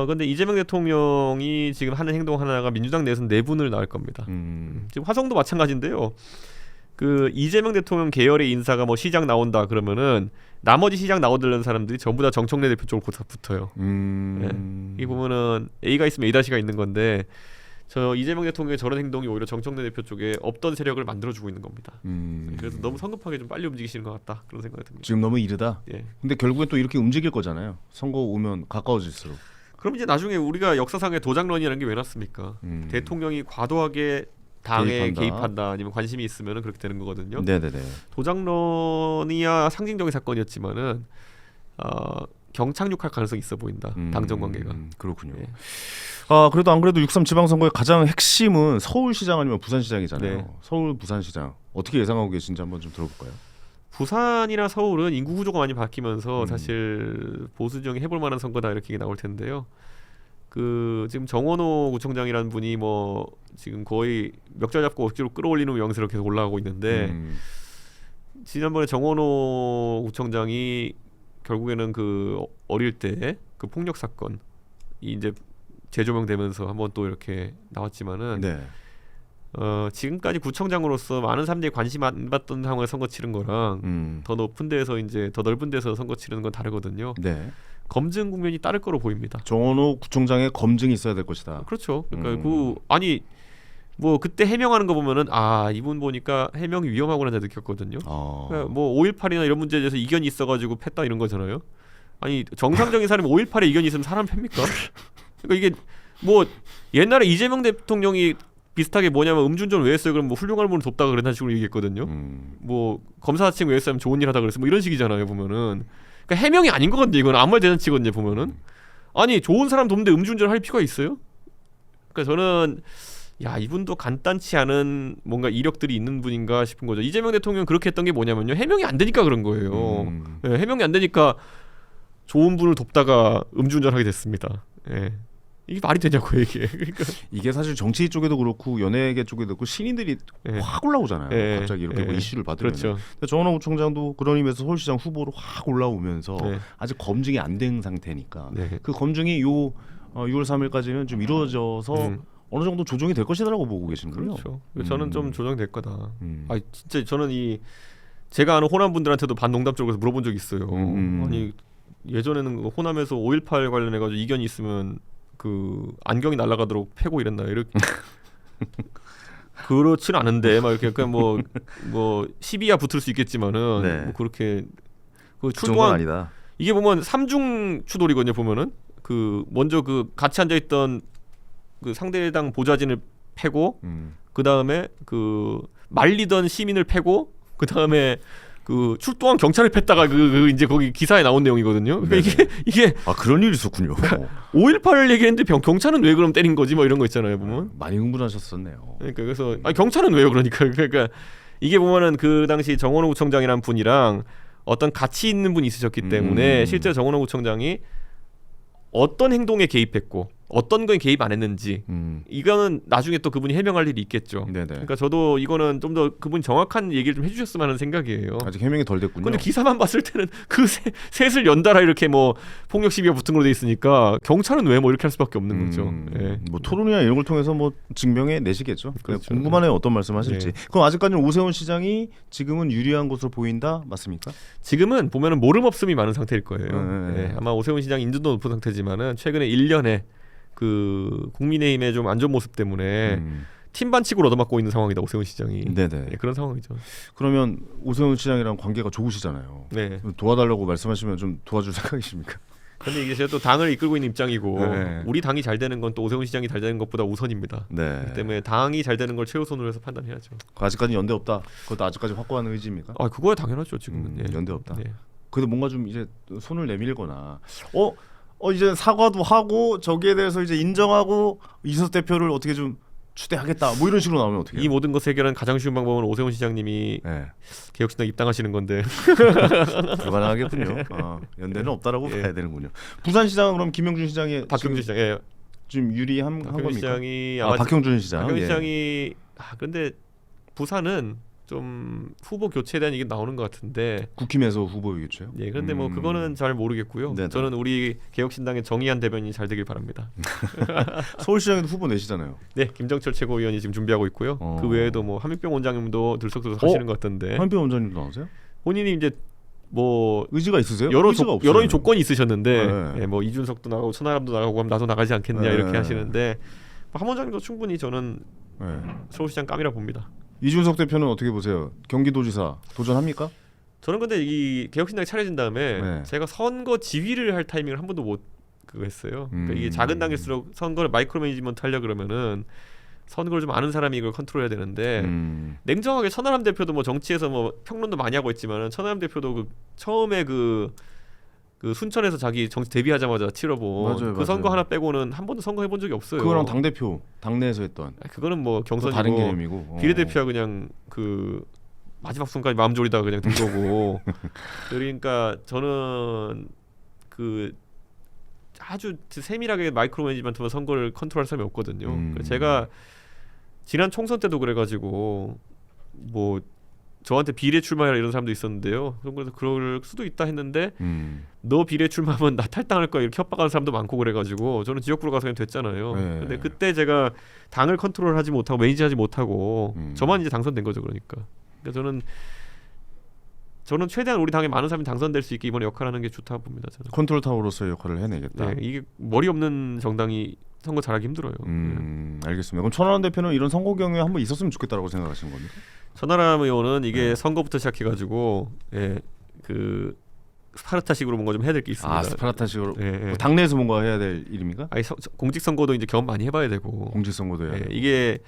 S2: 근데 이재명 대통령이 지금 하는 행동 하나가 민주당 내에서는 내분을 낳을 겁니다. 지금 화성도 마찬가지인데요. 그 이재명 대통령 계열의 인사가 뭐 시장 나온다 그러면은 나머지 시장 나오려는 사람들이 전부 다 정청래 대표 쪽으로 붙어요. 이 보면은 A가 있으면 A-가 있는 건데 저 이재명 대통령의 저런 행동이 오히려 정청래 대표 쪽에 없던 세력을 만들어주고 있는 겁니다. 그래서 너무 성급하게 좀 빨리 움직이시는 것 같다 그런 생각이 듭니다.
S1: 지금 너무 이르다.
S2: 예.
S1: 근데 결국엔 또 이렇게 움직일 거잖아요. 선거 오면 가까워질수록.
S2: 그럼 이제 나중에 우리가 역사상의 도장론이라는 게 왜 났습니까? 대통령이 과도하게 당에 개입한다 아니면 관심이 있으면 그렇게 되는 거거든요.
S1: 네네네.
S2: 도장론이야 상징적인 사건이었지만은 경착륙할 가능성이 있어 보인다. 당정 관계가.
S1: 그렇군요.
S2: 예.
S1: 그래도 안 그래도 6.3 지방선거의 가장 핵심은 서울시장 아니면 부산시장이잖아요.
S2: 네.
S1: 서울 부산시장 어떻게 예상하고 계신지 한번 좀 들어볼까요?
S2: 부산이나 서울은 인구 구조가 많이 바뀌면서 사실 보수 지형이 해볼 만한 선거다 이렇게 나올 텐데요. 그 지금 정원호 구청장이라는 분이 뭐 지금 거의 멱살 잡고 억지로 끌어올리는 명세로 계속 올라가고 있는데 지난번에 정원호 구청장이 결국에는 그 어릴 때 그 폭력 사건이 이제 재조명되면서 한번 또 이렇게 나왔지만은
S1: 네.
S2: 지금까지 구청장으로서 많은 사람들이 관심 안 받던 상황에 선거 치른 거랑 더 높은 데서 이제 더 넓은 데서 선거 치르는 건 다르거든요.
S1: 네.
S2: 검증 국면이 따를 거로 보입니다.
S1: 정원호 구청장의 검증이 있어야 될 것이다.
S2: 그렇죠. 그러니까 뭐 그때 해명하는 거 보면은 이분 보니까 해명이 위험하구나 느꼈거든요. 그러니까 뭐 5.18이나 이런 문제에 대해서 이견이 있어가지고 팼다 이런 거잖아요. 아니 정상적인 사람이 5.18에 이견이 있으면 사람 팹니까? 그러니까 이게 뭐 옛날에 이재명 대통령이 비슷하게 뭐냐면 음주운전 왜 했어요? 그럼 뭐 훌륭한 분을 돕다가 그런 식으로 얘기했거든요. 뭐 검사층 왜 했으면 좋은 일 하다 그랬어. 뭐 이런 식이잖아요. 보면은 그러니까 해명이 아닌 것 같은데 이건 아무 말 대잔치거든요. 보면은 아니 좋은 사람 돕는데 음주운전 할 필요가 있어요? 그러니까 저는 야 이분도 간단치 않은 뭔가 이력들이 있는 분인가 싶은 거죠. 이재명 대통령 그렇게 했던 게 뭐냐면요. 해명이 안 되니까 그런 거예요. 예, 해명이 안 되니까 좋은 분을 돕다가 음주운전하게 됐습니다. 예. 이게 말이 되냐고요 이게. 그러니까.
S1: 이게 사실 정치 쪽에도 그렇고 연예계 쪽에도 그렇고 신인들이
S2: 예.
S1: 확 올라오잖아요.
S2: 예.
S1: 갑자기 이렇게 뭐
S2: 예.
S1: 이슈를 받으면.
S2: 그렇죠.
S1: 정원호 구청장도 그런 의미에서 서울시장 후보로 확 올라오면서
S2: 네.
S1: 아직 검증이 안 된 상태니까
S2: 네.
S1: 그 검증이 6월 3일까지는 좀 이루어져서 어느 정도 조정이 될 것이라고 보고 계시는군요.
S2: 그렇죠. 저는 좀 조정될 거다.
S1: 음.
S2: 아 진짜 저는 제가 아는 호남 분들한테도 반농담적으로 물어본 적이 있어요. 아니 예전에는 호남에서 5.18 관련해 가지고 이견이 있으면 그 안경이 날아가도록 패고 이랬나요? 이렇게 그렇진 않은데 막 이렇게 약간 뭐 시비야 붙을 수 있겠지만은
S1: 네.
S2: 뭐 그렇게 그
S1: 그 정도는
S2: 출동한
S1: 아니다.
S2: 이게 보면 삼중 추돌이거든요. 보면은 그 먼저 그 같이 앉아 있던 그 상대당 보좌진을 패고 그 다음에 그 말리던 시민을 패고 그 다음에 그 출동한 경찰을 팼다가 그 이제 거기 기사에 나온 내용이거든요. 그러니까 이게
S1: 아 그런 일이 있었군요.
S2: 5.18을 얘기했는데 경찰은 왜 그럼 때린 거지? 뭐 이런 거 있잖아요. 보면.
S1: 많이 흥분하셨었네요.
S2: 그러니까 그래서 아니, 경찰은 왜요? 그러니까 이게 보면은 그 당시 정원호 구청장이란 분이랑 어떤 가치 있는 분이 있으셨기 때문에 실제 정원호 구청장이 어떤 행동에 개입했고 어떤 거에 개입 안 했는지 이거는 나중에 또 그분이 해명할 일이 있겠죠.
S1: 네네.
S2: 그러니까 저도 이거는 좀 더 그분이 정확한 얘기를 좀 해주셨으면 하는 생각이에요.
S1: 아직 해명이 덜 됐군요.
S2: 근데 기사만 봤을 때는 그 셋을 연달아 이렇게 뭐 폭력 시비가 붙은 걸로 돼 있으니까 경찰은 왜 뭐 이렇게 할 수밖에 없는 거죠. 예.
S1: 뭐 토론이나 이런 걸 통해서 뭐 증명해 내시겠죠.
S2: 그렇죠.
S1: 궁금하네요. 어떤 말씀하실지.
S2: 네.
S1: 그럼 아직까지는 오세훈 시장이 지금은 유리한 것으로 보인다, 맞습니까?
S2: 지금은 보면은 모름 없음이 많은 상태일 거예요.
S1: 네.
S2: 예. 아마 오세훈 시장 인지도 높은 상태지만은 최근에 1년에 그 국민의힘의 좀 안 좋은 모습 때문에 팀 반칙으로 얻어맞고 있는 상황이다. 오세훈 시장이.
S1: 네네.
S2: 예, 그런 상황이죠.
S1: 그러면 오세훈 시장이랑 관계가 좋으시잖아요.
S2: 네.
S1: 도와달라고 말씀하시면 좀 도와줄 생각이십니까?
S2: 근데 이게 제가 또 당을 이끌고 있는 입장이고
S1: 네.
S2: 우리 당이 잘 되는 건 또 오세훈 시장이 잘 되는 것보다 우선입니다.
S1: 네.
S2: 그렇기 때문에 당이 잘 되는 걸 최우선으로 해서 판단해야죠.
S1: 아직까지 연대 없다. 그것도 아직까지 확고한 의지입니까?
S2: 아 그거야 당연하죠 지금은. 예.
S1: 연대 없다.
S2: 네.
S1: 그래도 뭔가 좀 이제 손을 내밀거나 이제 사과도 하고 저기에 대해서 이제 인정하고 이준석 대표를 어떻게 좀 추대하겠다 뭐 이런 식으로 나오면 어떻게 해요?
S2: 이 모든 것을 해결한 가장 쉬운 방법은 오세훈 시장님이
S1: 네.
S2: 개혁신당 입당하시는 건데.
S1: 불가능하겠군요. 연대는 없다라고
S2: 예.
S1: 봐야 되는군요. 부산시장은 그럼 김영준 시장의
S2: 박형준 시장. 예.
S1: 지금 유리한
S2: 박형준
S1: 겁니까?
S2: 시장이 아마
S1: 박형준 시장.
S2: 박형준
S1: 예.
S2: 시장이 그런데 부산은 좀 후보 교체에 대한 얘기 나오는 것 같은데.
S1: 국힘에서 후보 교체요?
S2: 예. 그런데 뭐 그거는 잘 모르겠고요.
S1: 네네.
S2: 저는 우리 개혁신당의 정의한 대변인이 잘 되길 바랍니다.
S1: 서울시장에도 후보 내시잖아요.
S2: 네, 김정철 최고위원이 지금 준비하고 있고요. 그 외에도 뭐 한민병 원장님도 들썩들썩 하시는 것 같던데.
S1: 한표 원장님도 나오세요?
S2: 본인이 이제 뭐
S1: 의지가 있으세요?
S2: 여러 조건이 있으셨는데
S1: 네.
S2: 예, 뭐 이준석도 나가고 천하람도 나가고 하면 나도 나가지 않겠냐
S1: 네.
S2: 이렇게 하시는데 한 원장님도 충분히 저는
S1: 네.
S2: 서울시장 감이라 봅니다.
S1: 이준석 대표는 어떻게 보세요? 경기도지사 도전합니까?
S2: 저는 근데 이 개혁신당이 차려진 다음에
S1: 네.
S2: 제가 선거 지휘를 할 타이밍을 한 번도 못 그거 했어요. 그러니까 이게 작은 당일수록 선거를 마이크로 매니지먼트 하려 그러면은 선거를 좀 아는 사람이 이걸 컨트롤해야 되는데 냉정하게 천하람 대표도 뭐 정치에서 뭐 평론도 많이 하고 있지만은 천하람 대표도 그 처음에 그 순천에서 자기 정치 데뷔하자마자 치러본
S1: 맞아요,
S2: 그 선거
S1: 맞아요.
S2: 하나 빼고는 한 번도 선거 해본 적이 없어요.
S1: 그거랑 당 대표 당내에서 했던
S2: 그거는 뭐
S1: 또
S2: 경선이고
S1: 다른 개념이고
S2: 비례대표가 그냥 그 마지막 순간까지 마음 졸이다가 그냥 된 거고. 그러니까 저는 그 아주 세밀하게 마이크로 매니지먼트만 선거를 컨트롤할 사람이 없거든요. 그래서 제가 지난 총선 때도 그래가지고 뭐 저한테 비례 출마해라 이런 사람도 있었는데요. 그래서 그럴 수도 있다 했는데 너 비례 출마하면 나 탈당할 거야 이렇게 협박하는 사람도 많고 그래가지고 저는 지역구로 가서 그냥 됐잖아요.
S1: 네.
S2: 근데 그때 제가 당을 컨트롤하지 못하고 매니지하지 못하고 저만 이제 당선된 거죠. 그러니까 저는 최대한 우리 당에 많은 사람이 당선될 수 있게 이번에 역할하는 게 좋다고 봅니다. 저는.
S1: 컨트롤 타워로서의 역할을 해내겠다.
S2: 네, 이게 머리 없는 정당이 선거 잘하기 힘들어요.
S1: 알겠습니다. 그럼 천하람 대표는 이런 선거 경우에 한번 있었으면 좋겠다라고 생각하시는 겁니까?
S2: 천하람 의원은 이게 선거부터 시작해가지고 그 스파르타식으로 뭔가 좀 해야 될 게 있습니다.
S1: 아 스파르타식으로
S2: 예, 예.
S1: 뭐 당내에서 뭔가 해야 될 일입니까?
S2: 아니 공직선거도 이제 경험 많이 해봐야 되고
S1: 공직선거도 해야
S2: 예,
S1: 되고.
S2: 이게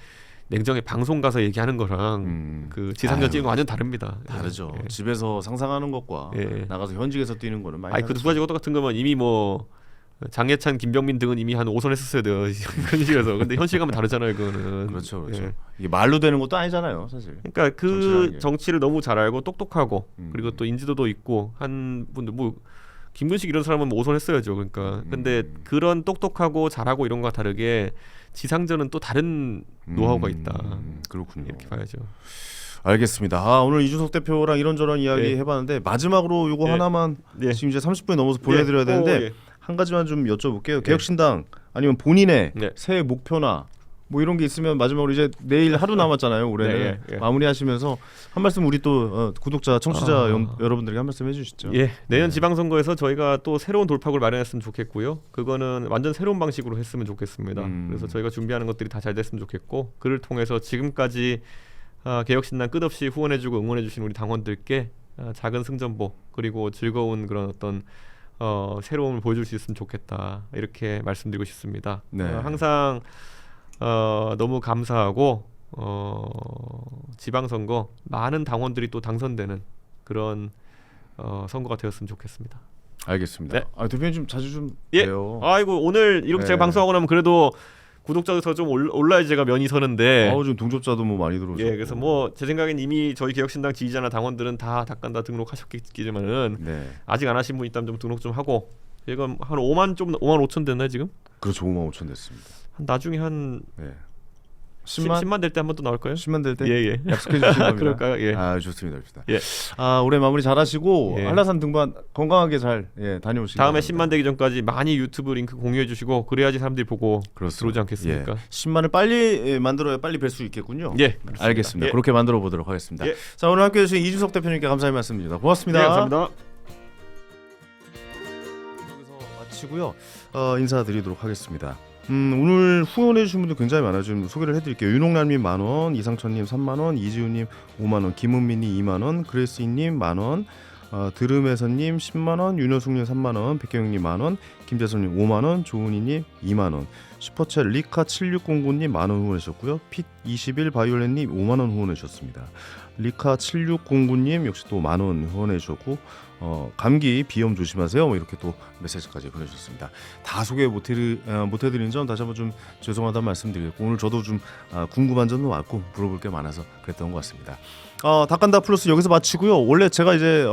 S2: 냉정히 방송 가서 얘기하는 거랑 그 지상전 찍는 거 완전 다릅니다.
S1: 다르죠.
S2: 예.
S1: 집에서 상상하는 것과
S2: 예.
S1: 나가서 현직에서 뛰는 거는 많이
S2: 아니 그
S1: 다르죠.
S2: 두 가지 것도 같은 거면 이미 뭐 장예찬, 김병민 등은 이미 한 5선 했었어야 돼요. 그런 식이라서. 근데 현실 가면 다르잖아요, 그거는.
S1: 그렇죠, 그렇죠.
S2: 예.
S1: 이게 말로 되는 것도 아니잖아요, 사실.
S2: 그러니까 그
S1: 정치라는 게.
S2: 정치를 너무 잘 알고 똑똑하고
S1: 음.
S2: 그리고 또 인지도도 있고 한 분들 뭐 김근식 이런 사람은 뭐 5선 했어야죠. 그러니까 근데 그런 똑똑하고 잘하고 이런 거와 다르게 지상전은 또 다른 노하우가 있다.
S1: 그렇군요.
S2: 이렇게 봐야죠.
S1: 알겠습니다. 아, 오늘 이준석 대표랑 이런저런 이야기
S2: 예.
S1: 해봤는데 마지막으로 요거
S2: 예.
S1: 하나만
S2: 예.
S1: 지금 이제 30분이 넘어서 보내드려야
S2: 예.
S1: 되는데
S2: 예.
S1: 한 가지만 좀 여쭤볼게요. 개혁신당 아니면 본인의
S2: 네.
S1: 새해 목표나 뭐 이런 게 있으면 마지막으로 이제 내일 하루 남았잖아요. 올해는
S2: 네, 예.
S1: 마무리하시면서 한 말씀 우리 또 구독자, 청취자
S2: 아.
S1: 여러분들에게 한 말씀 해주시죠.
S2: 예, 내년 지방선거에서 저희가 또 새로운 돌파구를 마련했으면 좋겠고요. 그거는 완전 새로운 방식으로 했으면 좋겠습니다. 그래서 저희가 준비하는 것들이 다 잘 됐으면 좋겠고 그를 통해서 지금까지 개혁신당 끝없이 후원해주고 응원해주신 우리 당원들께 작은 승전보 그리고 즐거운 그런 어떤 새로움을 보여줄 수 있으면 좋겠다 이렇게 말씀드리고 싶습니다.
S1: 네.
S2: 항상 너무 감사하고 지방선거 많은 당원들이 또 당선되는 그런 선거가 되었으면 좋겠습니다.
S1: 알겠습니다.
S2: 네.
S1: 아, 대표님 좀 자주 좀
S2: 예.
S1: 봬요.
S2: 아이고 오늘 이렇게
S1: 네.
S2: 제가 방송하고 나면 그래도 구독자에서 좀 올라야지 제가 면이 서는데.
S1: 좀 동접자도 뭐 많이 들어오셨고.
S2: 예, 그래서 뭐 제 생각엔 이미 저희 개혁신당 지지자나 당원들은 다 닭간다 등록하셨겠지만은
S1: 네.
S2: 아직 안 하신 분 있다면 좀 등록 좀 하고. 지금 한 5만 5천 됐나요 지금?
S1: 그렇죠. 5만 5천 됐습니다.
S2: 나중에 한
S1: 네.
S2: 10만 될 때 한 번 또 나올까요?
S1: 10만 될 때
S2: 예, 예.
S1: 약속해 주신 겁니다.
S2: 그럴까요? 예.
S1: 아, 좋습니다. 좋습니다.
S2: 예.
S1: 아, 올해 마무리 잘하시고
S2: 예.
S1: 한라산 등반 건강하게 잘 다녀오시기
S2: 다음에
S1: 바랍니다.
S2: 10만 되기 전까지 많이 유튜브 링크 공유해 주시고 그래야지 사람들이 보고
S1: 그렇습니다.
S2: 들어오지 않겠습니까?
S1: 예. 10만을 빨리 만들어야 빨리 뵐 수 있겠군요.
S2: 예, 그렇습니다.
S1: 알겠습니다.
S2: 예.
S1: 그렇게 만들어 보도록 하겠습니다.
S2: 예.
S1: 자, 오늘 함께해 주신 이준석 대표님께 감사의 말씀드립니다. 고맙습니다.
S2: 네, 감사합니다.
S1: 여기서 마치고요. 인사드리도록 하겠습니다. 오늘 후원해 주신 분들 굉장히 많아요. 좀 소개를 해드릴게요. 윤홍남님 만원, 이상천님 3만원, 이지훈님 5만원, 김은민님 2만원, 그레스이님 만원, 드름에서님 10만원, 윤여숙님 3만원, 백경님 만원, 김재선님 5만원, 조은희님 2만원, 슈퍼챗 리카7609님 만원 후원해주셨고요. 핏21 바이올렛님 5만원 후원해주셨습니다. 리카7609님 역시 또 만원 후원해주셨고 감기 비염 조심하세요. 뭐 이렇게 또 메시지까지 보내주셨습니다. 다 소개 못해드린 점 다시 한번 좀 죄송하다는 말씀드리겠고 오늘 저도 좀 궁금한 점도 많고 물어볼 게 많아서 그랬던 것 같습니다. 닭간다 플러스 여기서 마치고요. 원래 제가 이제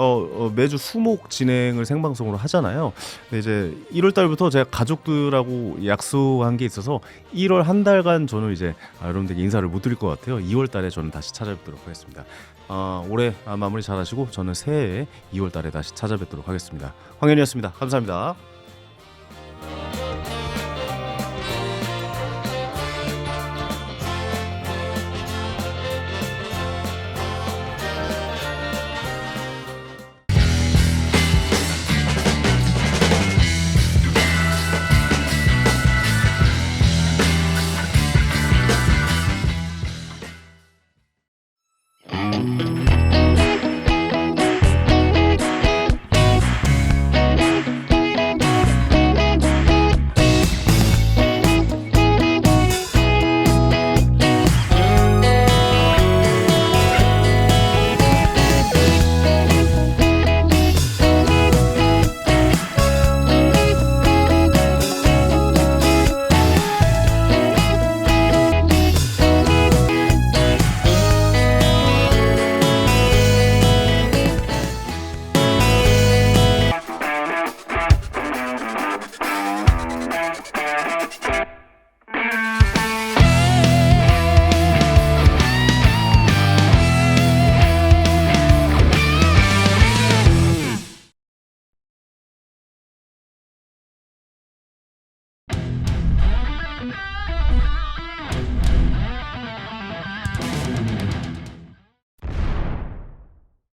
S1: 매주 수목 진행을 생방송으로 하잖아요. 근데 이제 1월 달부터 제가 가족들하고 약속한 게 있어서 1월 한 달간 저는 이제 여러분들께 인사를 못 드릴 것 같아요. 2월 달에 저는 다시 찾아뵙도록 하겠습니다. 올해 마무리 잘하시고 저는 새해에 2월 달에 다시 찾아뵙도록 하겠습니다. 황현이었습니다. 감사합니다.